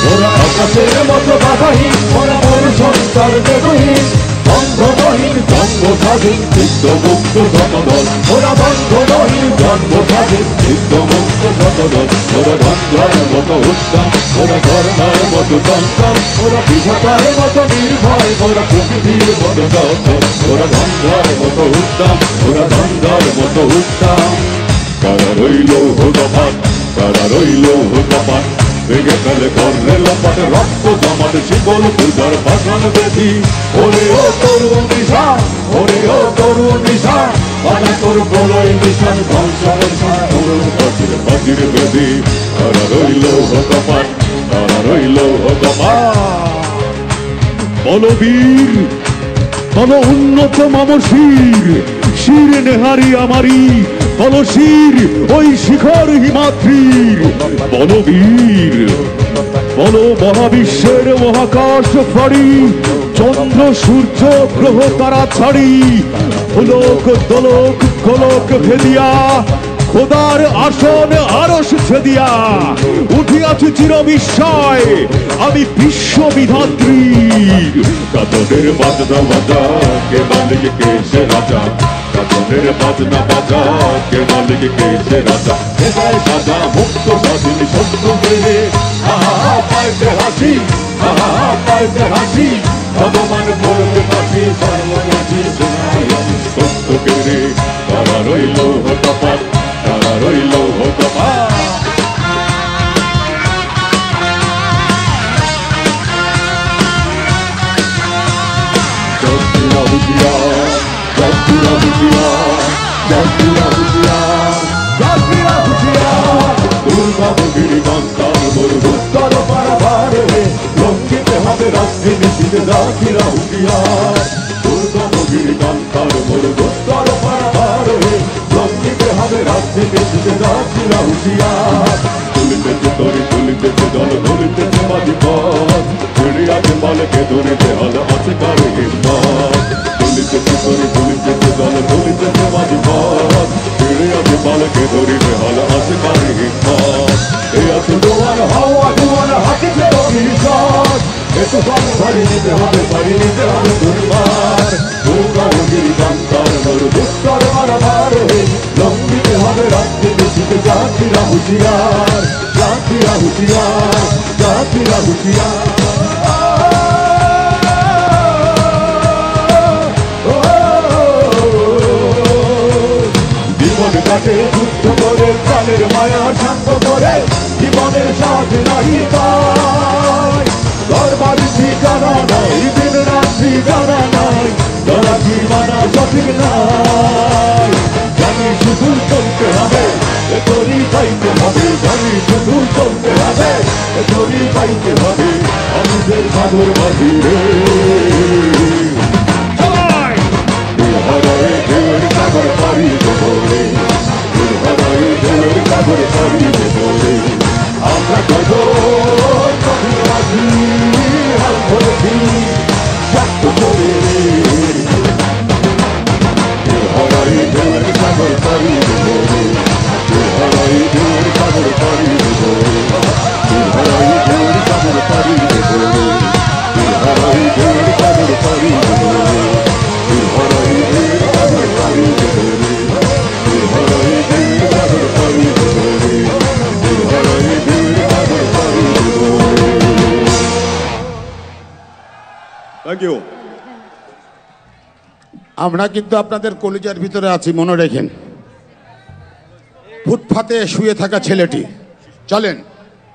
মোরা আকাশের মতো বাধাই, মোরা মরু সংসার বেদহীন, বন্ধনহীন জন্ম স্বাধীন চিত্ত মুক্ত জনদল, মোরা বন্ধনহীন জন্ম স্বাধীন চিত্ত মুক্ত জনদল, মোরা গঙ্গার মতো উত্তম, মোরা ঝরনার মতো চঞ্চল, মোরা বিধাতার মতো নির্ভয়, মোরা প্রকৃতির মতো চঞ্চল, মোরা গঙ্গার মতো উত্তম, মোরা গঙ্গার মতো উত্তম। রইল হুদপাত, তারা রইল হুদপাত। ভেঙে ফেলে করলে লপাট, রক্ত জমাট শিকল পূজার বাগান বেদি। ওরে ও তরুণ নিশান, ওরে ও তরুণ নিশান, বাধা তোর প্রলয় নিশান, ধ্বংসের বাজির বেদি। তারা রইল হুদপাত, তারা রইল হুদপাত। বলবীর বল উন্নত মামশির, শির নেহারি আমারি, বল শির ওই শিখর হিমাদ্রির। বলবীর বল মহাবিশ্বের মহাকাশ ফাড়ি, চন্দ্র সূর্য গ্রহ তারা ছাড়ি, ফুলক দোলক গোলক ভেদিয়া, খোদার আসন আরশ ছেদিয়া উঠিয়াছি চির বিস্ময় আমি বিশ্ববিধাত্রীর। কাতনের বাজনা বাজা, কে মালিক কে সে রাজা, কাতনের বাজনা বাজা, কে মালিক কে সে রাজা। হেদায় সাজা মুক্ত স্বাধীন সত্য মেরে, আহা পাইতে হাসি, আহা পাইতে হাসি, ভগবান করতে পাশি, সর্বনাশী সত্য কেড়ে। তারা রইল হতপাত, তারা রইল হতপাত। জগপুরা হুঁশিয়ার, জগপুরা হুঁশিয়ার, জগপুরা হুঁশিয়ার, জগপুরা হুঁশিয়ার। দুর্গাবতীর কান্তার মরুভূতর পারাবারে, লঙ্ঘিতে হবে রাজনীতিতে জাতিরা হুঁশিয়ার। দুর্গাবতীর কান্তার মরুভূতর পারাবারে, লঙ্ঘিতে হবে রাজনীতিতে জাতিরা হুঁশিয়ার। তুলিতেছে তরি তুলিতেছে জল ধরিতেছে মাঝিপথ, দুনিয়াকে মালকে ধরিতে হল আছে কারো হিম্মত। তুলিতেছে তরি তুলিতেছে জল ধরিতেছে মাঝিপথ, দুনিয়াকে মালকে ধরিতে হল আছে কারো হিম্মত। এই আছে তোমার হাওয়া তোমার হাতে অভিশাপ, একটু সংসারী নিতে হবে পারি নিতে হবে দুর্বার। দুর্গাবতীর কান্তার মরুভূতর পারাবারে, লঙ্ঘিতে হবে রাজনীতিতে জাতিরা হুঁশিয়ার, জাতিরা হুঁশিয়ার, জাতিরা হুঁশিয়ার। জীবন কাটে যুদ্ধ করে, প্রাণের মায়া শান্ত করে, জীবনের সাথে নাহি পায়। দরবারি ঠিকানা নাই, দিন রাত্রি জানা নাই, ধরা জীবনা সঠিক নাই। জানি শুধু চলতে হবে, তোরই পাইতে হবে, জানি শুধু চলতে হবে, তোরই পাইতে হবে। আমাদের সাগর বাহিরে হারায় ঢেউয়ের সাগর পাড়ি দেবরে, হারায় ঢেউয়ের সাগর পাড়ি দেবরে। আমরা কত কঠিন রাজি হাল ধরেছি শক্ত করে, হারায় ঢেউয়ের সাগর পাড়ি দেবরে, হারায় ঢেউয়ের সাগর পাড়ি দেবরে, হারায় ঢেউয়ের সাগর পাড়ি দেবরে, হারায় ঢেউয়ের সাগর পাড়ি দেবরে, হারায় ঢেউয়ের সাগর পাড়ি দেবরে, হারায় ঢেউয়ের সাগর পাড়ি দেবরে, হারায় ঢেউয়ের সাগর পাড়ি দেবরে। Thank you. আমরা কিন্তু আপনাদের কলিজার ভিতরে আছি, মনে রেখেন। ফুটপাতে শুয়ে থাকা ছেলেটি, চলেন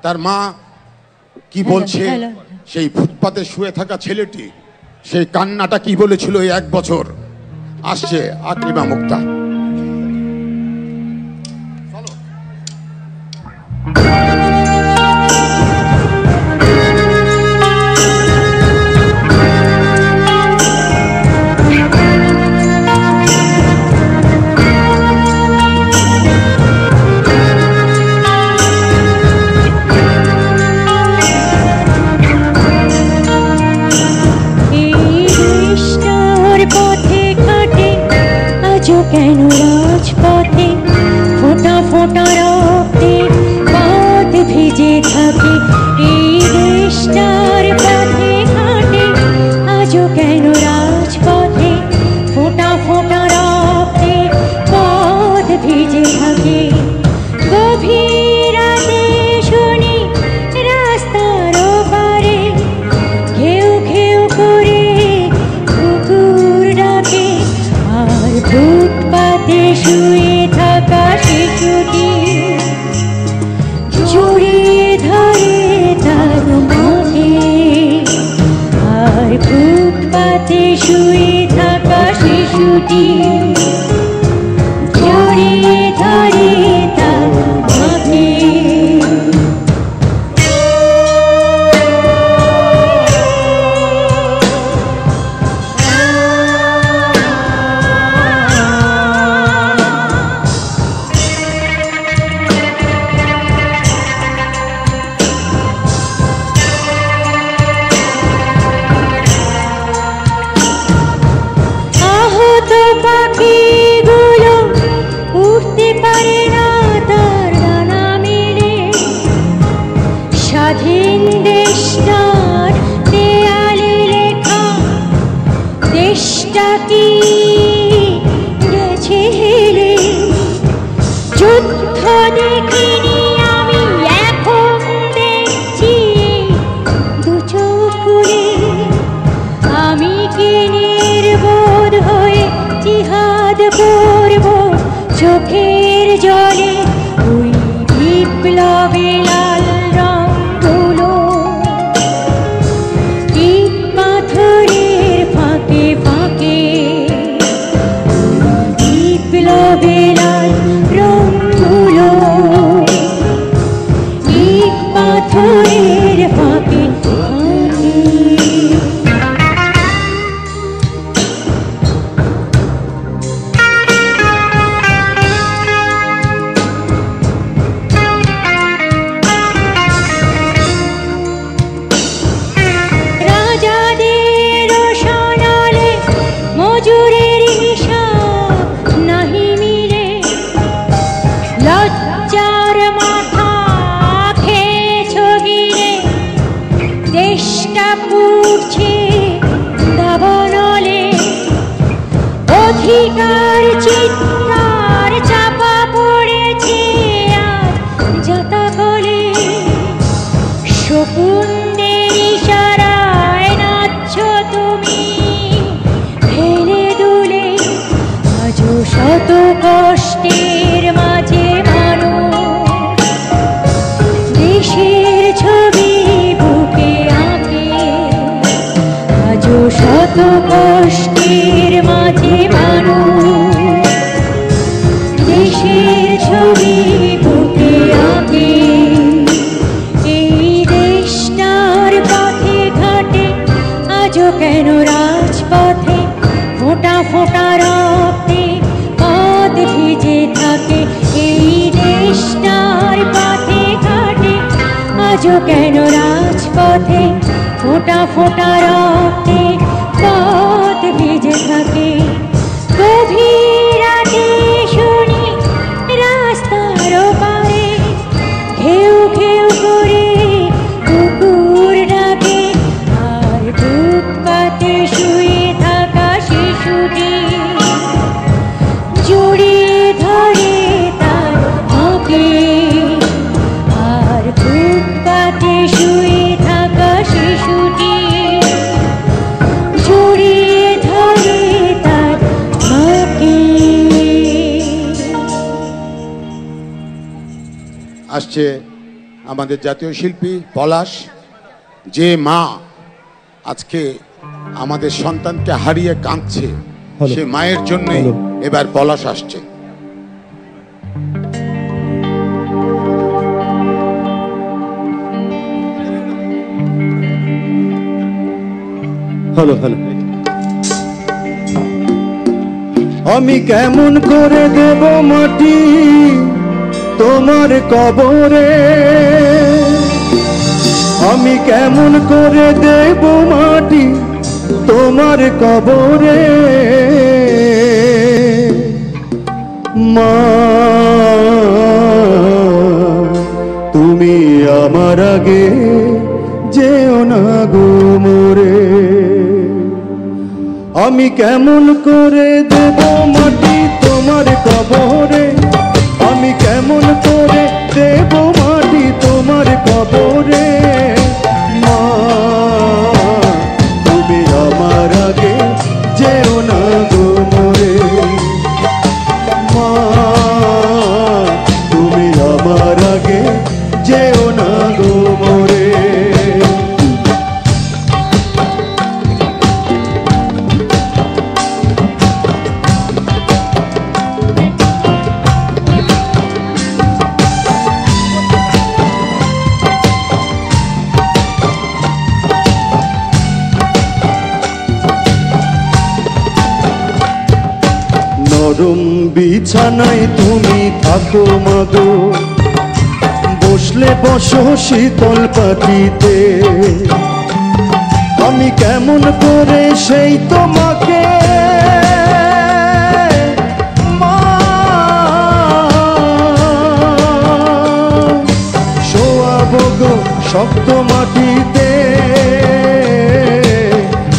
তার মা কি বলছে, সেই ফুটপাতে শুয়ে থাকা ছেলেটি সেই কান্নাটা কি বলেছিল এই 1 বছর। আসছে আকলিমা মুক্তা। কেন রাজপথে ফোঁটা ফোঁটা রক্তে পথ ভিজে থাকে, এই দেশটার পথে ঘাটে আজও কেন রাজপথে ফোঁটা ফোঁটা রক্তে পথ ভিজে থাকে। গভীর রাতে শুনি রাস্তার ওপারে ঘেউ ঘেউ করে কুকুর ডাকে, আর ফুটপাতে শুয়ে থাকা শিশুটি দুটি জড়িয়ে ধরে তার মাকে পাখিগুলো উঠতে পারে না তার ডানা মেলে স্বাধীন দেশটার দেয়ালে লেখা দেশটা কি গেছে হেলে যুদ্ধ দেখিনি আমি এখন দেখছি দু চোখ খুলে আমি কি নির্বোধ হয়ে জিহাদ করব চোখের জলে ওই বিপ্লবে লাল রঙগুলো ইট পাথরের ফাঁকে ফাঁকে বিপ্লবে লাল রঙগুলো ইট পাথরের ফাঁকে ফাঁকে মজুরের হিসাব নাহি মিলে লজ্জার মাথা খেয়েছ গিলে দেশটা পুড়ছে দাবানলে অধিকার চিৎকার চাপা পড়েছে আজ যাতা কলে শকুনদের ইশারায় নাচছ তুমি ফেলে দুলে আজও শত কষ্টের মাঝে মানুষ দেশের ছবি বুকে আঁকে আজও শত কষ্টের মাঝে মানুষ দেশের ছবি বুকে আঁকে এই দেশটার পথে ঘাটে আজও কেন রাজপথে ফোঁটা ফোঁটা রক্তে পথ ভিজে থাকে এই দেশটার পথে ঘাটে আজও কেন রাজপথে ফোঁটা ফোঁটা রক্তে পথ ভিজে থাকে গভীর রাতে শুনি রাস্তার পারে ঘেউ ঘেউ করে কুকুর ডাকে আর ফুটপাতে শুয়ে থাকা শিশুটি জড়িয়ে ধরে তার মাকে আর ফুটপাতে শুয়ে থাকা শিশুটি জড়িয়ে ধরে তার মাকে। আসছে আমাদের জাতীয় শিল্পী পলাশ, যে মা আজকে আমাদের সন্তানকে হারিয়ে কাঁদছে সে মায়ের জন্যই এবার পলাশ আসছে। Hello hello. আমি কেমন করে দেব মাটি তোমার কবরে, আমি কেমন করে দেব মাটি তোমার কবরে, মা তুমি আমার আগে যেও না গো মোরে। আমি কেমন করে দেব মাটি তোমার কবরে, আমি কেমন করে দেব মাটি তোমার কবরে, মা তুমি আমার আগে যেও না গো মোরে, মা তুমি আমার আগে যেও না গো মোরে। বিছানায় তুমি থাকো মাগো, বসলে বসো শীতল পাটিতে, আমি কেমন করে সেই তোমাকে শোয়াবো গো শক্ত মাটিতে,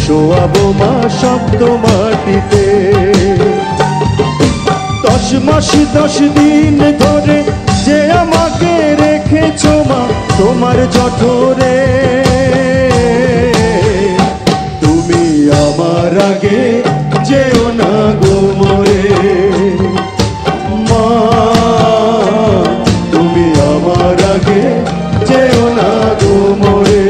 শোয়াবো মা শক্ত মাটিতে। 10 মাস 10 দিন ধরে যে আমাকে রেখেছো মা তোমার জঠরে, তুমি আমার আগে যেও না গো মরে, মা তুমি আমার আগে যেও না গো মরে।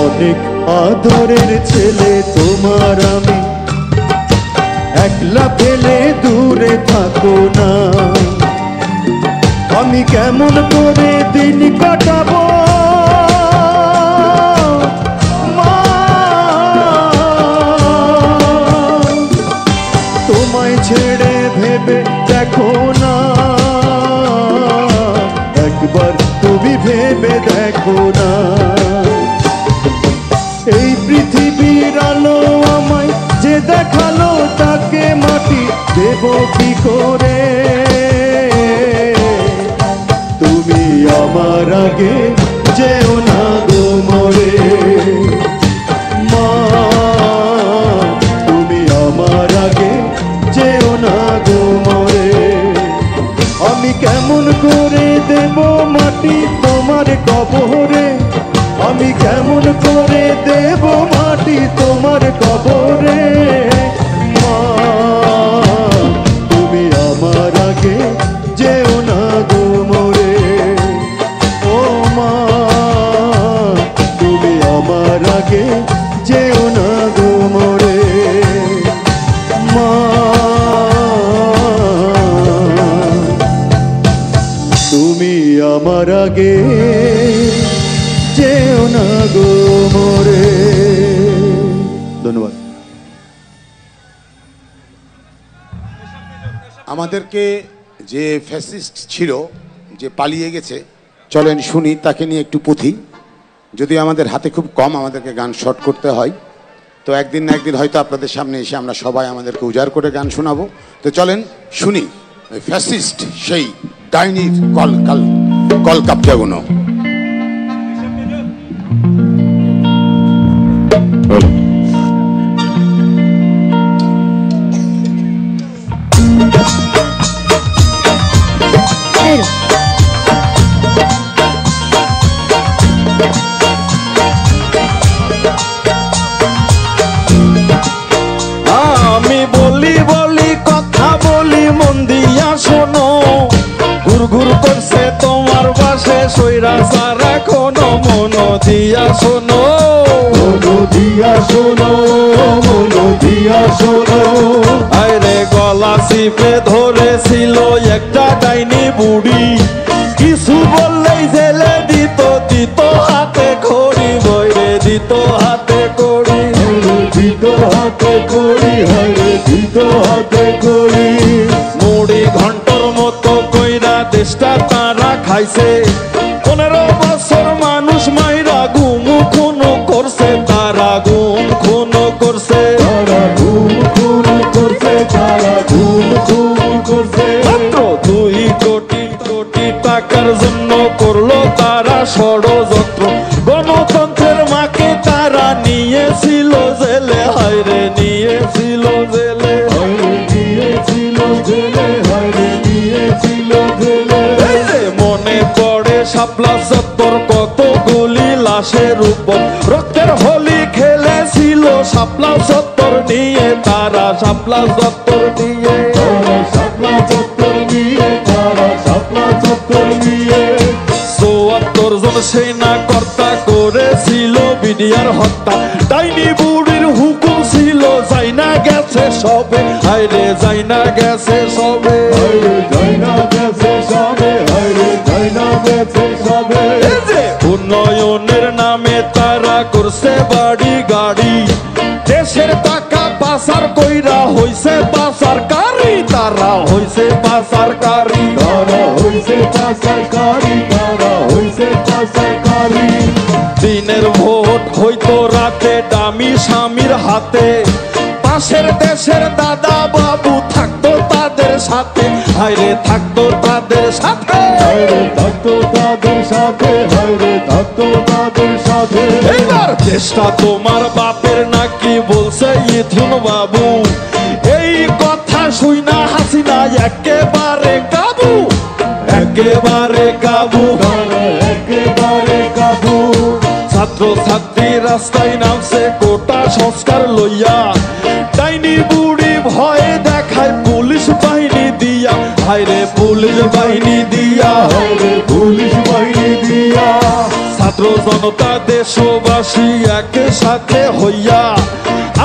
অনেক আদরের ছেলে তোমার আমি, একলা ফেলে দূরে থাকো না, আমি কেমন করে দিন কাটাবো মা, তোমায় ছেড়ে ভেবে দেখো না, একবার তুমি ভেবে দেখো না। এই পৃথিবীর আলো আমায় যে দেখালো তাকে মাটি দেব কি করে, তুমি আমার আগে যেও না গো মরে, মা তুমি আমার আগে যেও না গো মরে। আমি কেমন করে দেব মাটি তোমার কবরে, আমি কেমন করে দেব মাটি তোমার কবরে, মা তুমি আমার আগে যেও না গো মরে, ও মা তুমি আমার আগে যেও না গো মরে, মা তুমি আমার আগে যেও না গো মরে। ধন্যবাদ। আমাদেরকে যে ফ্যাসিস্ট ছিল যে পালিয়ে গেছে, চলেন শুনি তাকে নিয়ে একটু পুঁথি। যদি আমাদের হাতে খুব কম, আমাদেরকে গান শর্ট করতে হয়, তো একদিন না একদিন হয়তো আপনাদের সামনে এসে আমরা সবাই আমাদেরকে উজাড় করে গান শোনাবো। তো চলেন শুনি ফ্যাসিস্ট সেই ডাইনির কলকাপ্টাগুনো। আমি বলি বলি কথা বলি মন দিয়া শোনো, ঘুর ঘুর করছে তোমার পাশে সইরা সারা কোনো, মন দিয়া শোনো, মন দিয়া শোনো, মন দিয়া শোনো। আরে গলা চিপে ধরেছিল একটা ডাইনি বুড়ি, কিছু বললেই জেলে দিত, দিত হাতে খড়ি, বইরে দিত হাতে খড়ি, দিত হাতে খড়ি, হরে দিত হাতে খড়ি। মুড়ি ঘন্টার মতো কইরা দেশটা তারা খাইছে, 15 বছর মানুষ মাইরা গুম খুন করছে, তারা গুম খুন করছে, তারা গুম খুন করছে, তারা গুম খুন করছে। মাত্র 2 কোটি কোটি টাকার জন্য করলো তারা ষড়যন্ত্র, গণতন্ত্রের মাকে তারা নিয়েছিল জেলে, হায়রে নিয়েছিল জেলে, হায়রে নিয়েছিল জেলে, হায়রে নিয়েছিল জেলে। মনে পড়ে শাপলা চত্বর, কতগুলি লাশের উপর রক্তের হোলি খেলেছিল শাপলা চত্বর নিয়ে, তারা শাপলা চত্বর নিয়ে, তারা শাপলা চত্বর নিয়ে, তারা শাপলা চত্বর নিয়ে। 74 জন সেনা কর্তা করেছিল মিডিয়ার হত্যা ডাইনি বুড়ির হুকুম ছিল যাই না গেছে সবে হায়রে যাই না গেছে সবে যাই না গেছে সবে হায়রে যাই না গেছে সবে উন্নয়নের নামে তারা করছে বাড়ি গাড়ি দেশের টাকা পাচার কইরা হইছে পাচারকারী তারা হইছে পাচারকারী তারা হইছে পাচারকারী তারা হইছে পাচারকারী দিনের ভোট হইতো রাতে দামি স্বামীর হাতে পাশের দেশের দাদা বাবু থাকতো তাদের সাথে হায়রে থাকতো তাদের সাথে হায়রে থাকতো তাদের সাথে হায়রে থাকতো তাদের সাথে এইবার চেষ্টা তোমার বাপের নাকি বলছে ইথুন বাবু এই কথা শুইনা হাসিনা একেবারে কাবু একেবারে কাবু একেবারে কাবু ছাত্র ছাত্রী রাস্তায় নামছে কোটা সংস্কার লইয়া ডাইনি বুড়ি ভয়ে দেখায় পুলিশ বাহিনী দিয়া হায়রে পুলিশ বাহিনী দিয়া হায়রে পুলিশ বাহিনী দিয়া ছাত্র জনতা দেশবাসী একসাথে হইয়া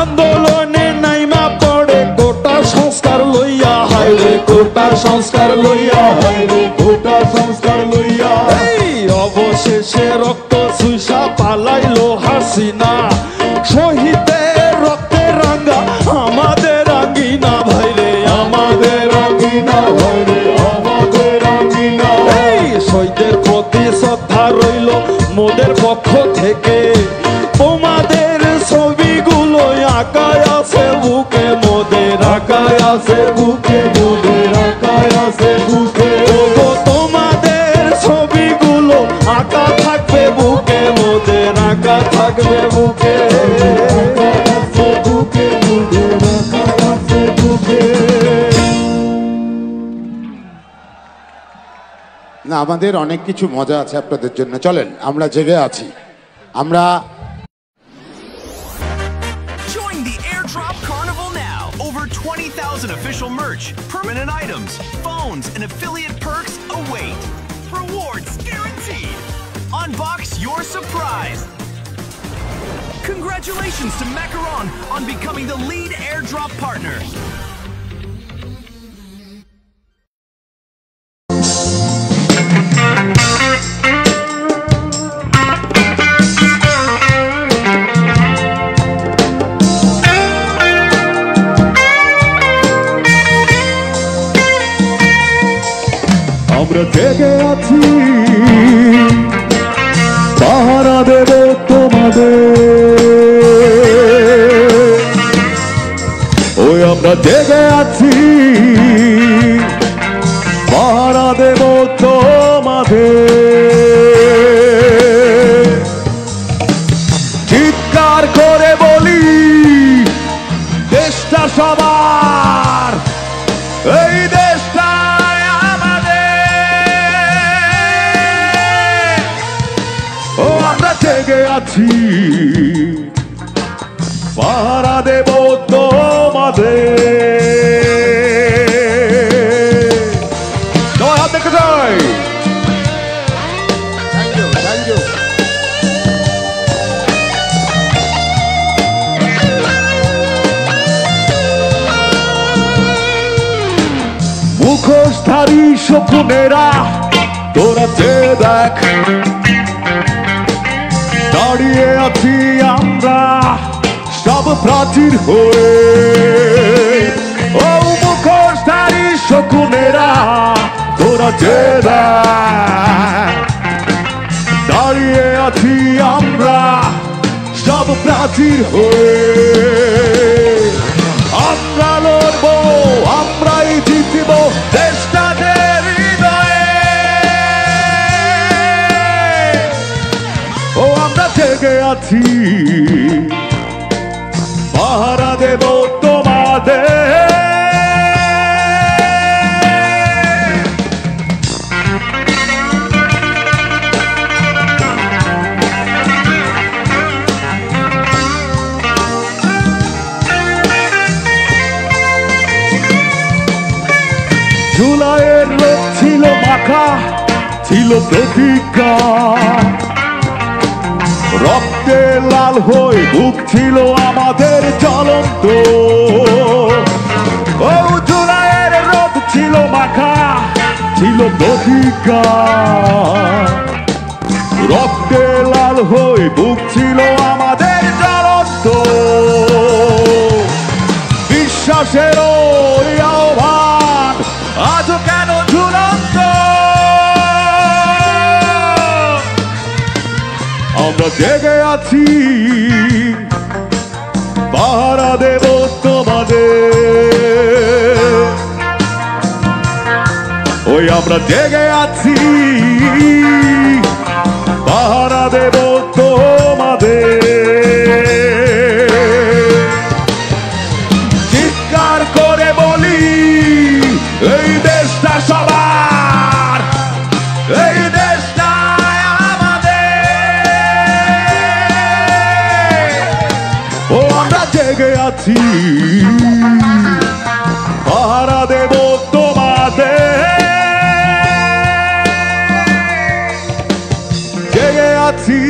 আন্দোলনে নাইমা পড়ে কোটা সংস্কার লইয়া হায়রে কোটা সংস্কার লইয়া হায়রে কোটা সংস্কার লইয়া অবশেষে রক্ত সুইসা পালাইলো হাসিনা শহীদের রক্তে রাঙ্গা আমাদের আঙ্গিনা ভাইরে আমাদের আঙ্গিনা ভাইরে আমাদের আঙ্গিনা এই শহীদের প্রতি শ্রদ্ধা রইল মোদের পক্ষ থেকে তোমাদের ছবিগুলো আঁকায় আছে বুকে মোদের আঁকায় আছে বুকে মোদের আঁকায় আছে বুকে তোমাদের ছবিগুলো আঁকা থাকবে বুকে মোদের আঁকা থাকবে বুকে না আমাদের অনেক কিছু মজা আছে আপনাদের জন্য চলেন আমরা জেগে আছি আমরা Join the Airdrop Carnival now. Over 20,000 official merch, permanent items, phones, and affiliate perks await. Rewards guaranteed. Unbox your surprise. Congratulations to Macaron on becoming the lead airdrop partner. আমরা জেগে আছি পাহারা দেব তোমাদের ওই আমরা জেগে আছি পাহারা দেব তোমাদের চিৎকার করে বলি দেশটা সবার এই দেশটা জেগে আছি পাহারা দেব তোমাদের সবাই হাত দেখতে চাই মুখোশধারী শকুনেরা তোরা যে দেখ দাঁড়িয়ে আছি আমরা সব প্রাচীর হয়ে ও মুখোশধারী শকুনেরা তোরা যে দাঁড়িয়ে আছি আমরা সব প্রাচীর হয়ে আমরা লড়বো আমরাই জিতব দেশটাদের হৃদয়ে ও আমরা জেগে আছি পাহারা দেব তোমাদের জুলাইয়ের লোক ছিল মাখা ছিল প্রতিজ্ঞা রক্তে লাল হয়ে বুক ছিল আমাদের জ্বলন্ত ও জুলাইয়ের রোদ ছিল মাখা ছিল প্রতিজ্ঞা রক্তে লাল হয়ে বুক ছিল আমাদের জ্বলন্ত বিশ্বাসের ওই আহ্বান আজও কেন ঝুলন্ত আমরা জেগে আছি পাহারা দেব তোমাদের ওই আমরা জেগে আছি পাহারা দেব তোমাদের চিৎকার করে বলি এই দেশটা সবার এই দেশটা ও আমরা জেগে আছি পাহারা দেব তোমাদের জেগে আছি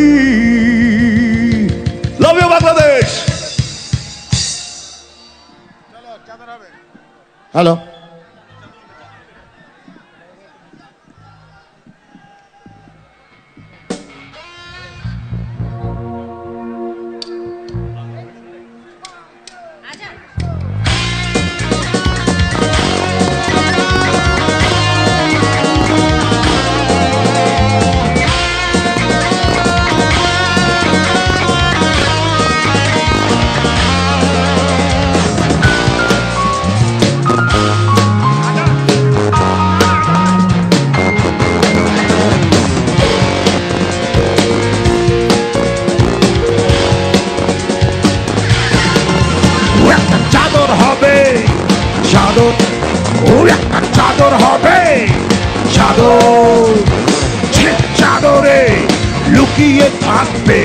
লাভ ইউ বাংলাদেশ হ্যালো চাদর হবে চাদর চাদরে লুকিয়ে থাকবে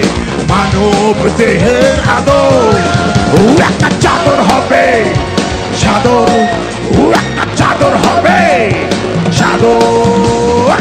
মানব দেহের আদর একটা চাদর হবে চাদর একটা চাদর হবে চাদর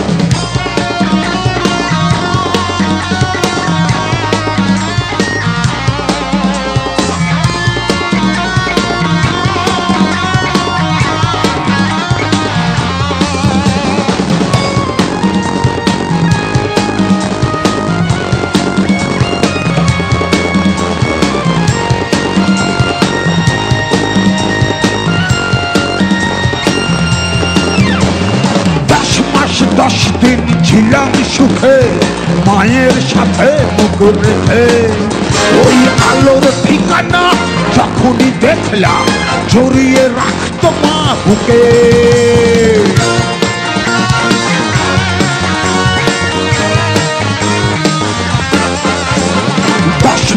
ছিলাম সুখে মায়ের সাথে মুখ রেখে ওই আলোর ঠিকানা যখনই দেখলাম জড়িয়ে রাখতো মা বুকে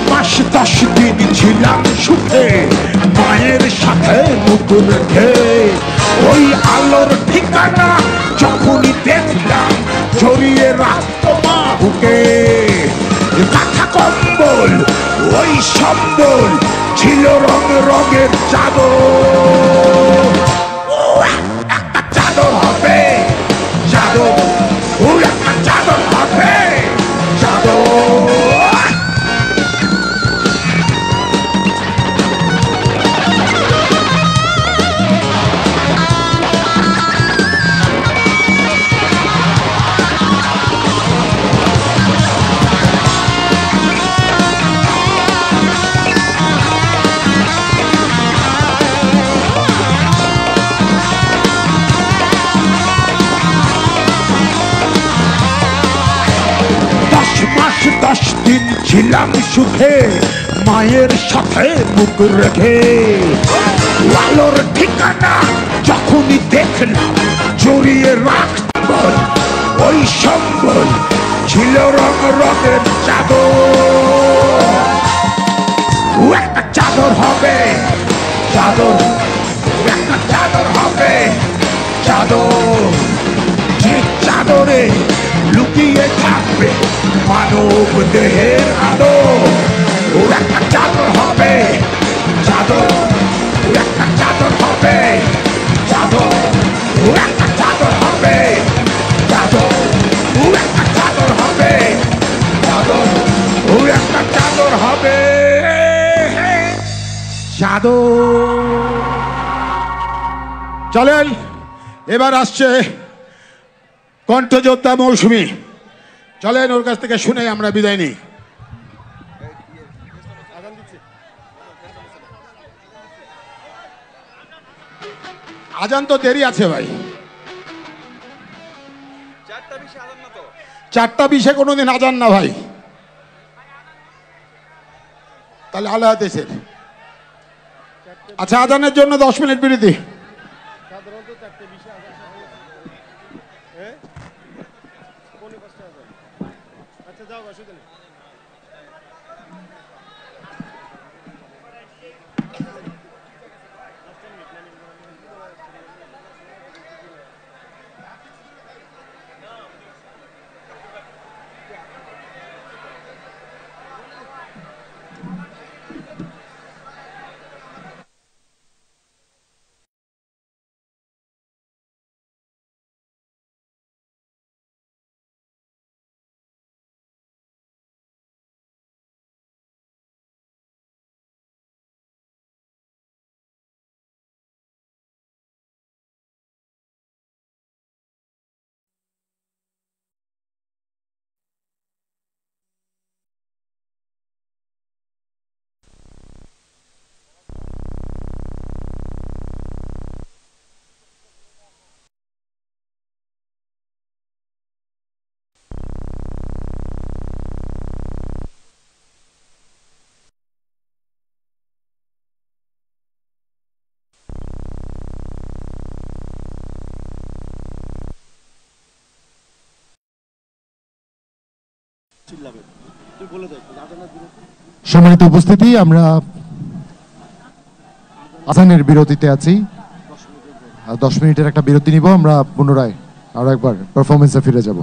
মাস 10 দিন ছিলাম সুখে মায়ের সাথে মুখ রেখে ওই আলোর ঠিকানা যখনই দেখলাম জড়িয়ে রাখতো মা বুকে কাঁথা কম্বল ওই সম্বল ছিল রং রঙের চাদর একটা চাদর হবে চাদর ও একটা চাদর হবে চাদর ছিলাম সুখে মায়ের সাথে মুখ রেখে আলোর ঠিকানা যখনই দেখলাম জড়িয়ে রাখতাম ওই সম্বল ছিল রং রঙের চাদর একটা চাদর হবে চাদর একটা চাদর হবে চাদর যে চাদরে লুকিয়ে থাকবে মানব দেহের আদর ওর একটা চাদর হবে চাদর একটা চাদর হবে চাদর ওর একটা চাদর হবে চাদর ওর একটা চাদর হবে চাদর ওর সাধু। চলেন, এবার আসছে কণ্ঠযোদ্ধা মৌসুমী। চলেন, ওর কাছ থেকে শুনে আমরা বিদায় নিই। আজান তো দেরি আছে ভাই, 4:20 কোনোদিন আজান না ভাই। তাহলে আল্লাহ হাফেজের। আচ্ছা, আজানের জন্য 10 মিনিট বিরতি। সম্মানিত উপস্থিতি, আমরা আজানের বিরতিতে আছি। 10 মিনিটের একটা বিরতি নিব, আমরা পুনরায় আরো একবার পারফরমেন্সে ফিরে যাব।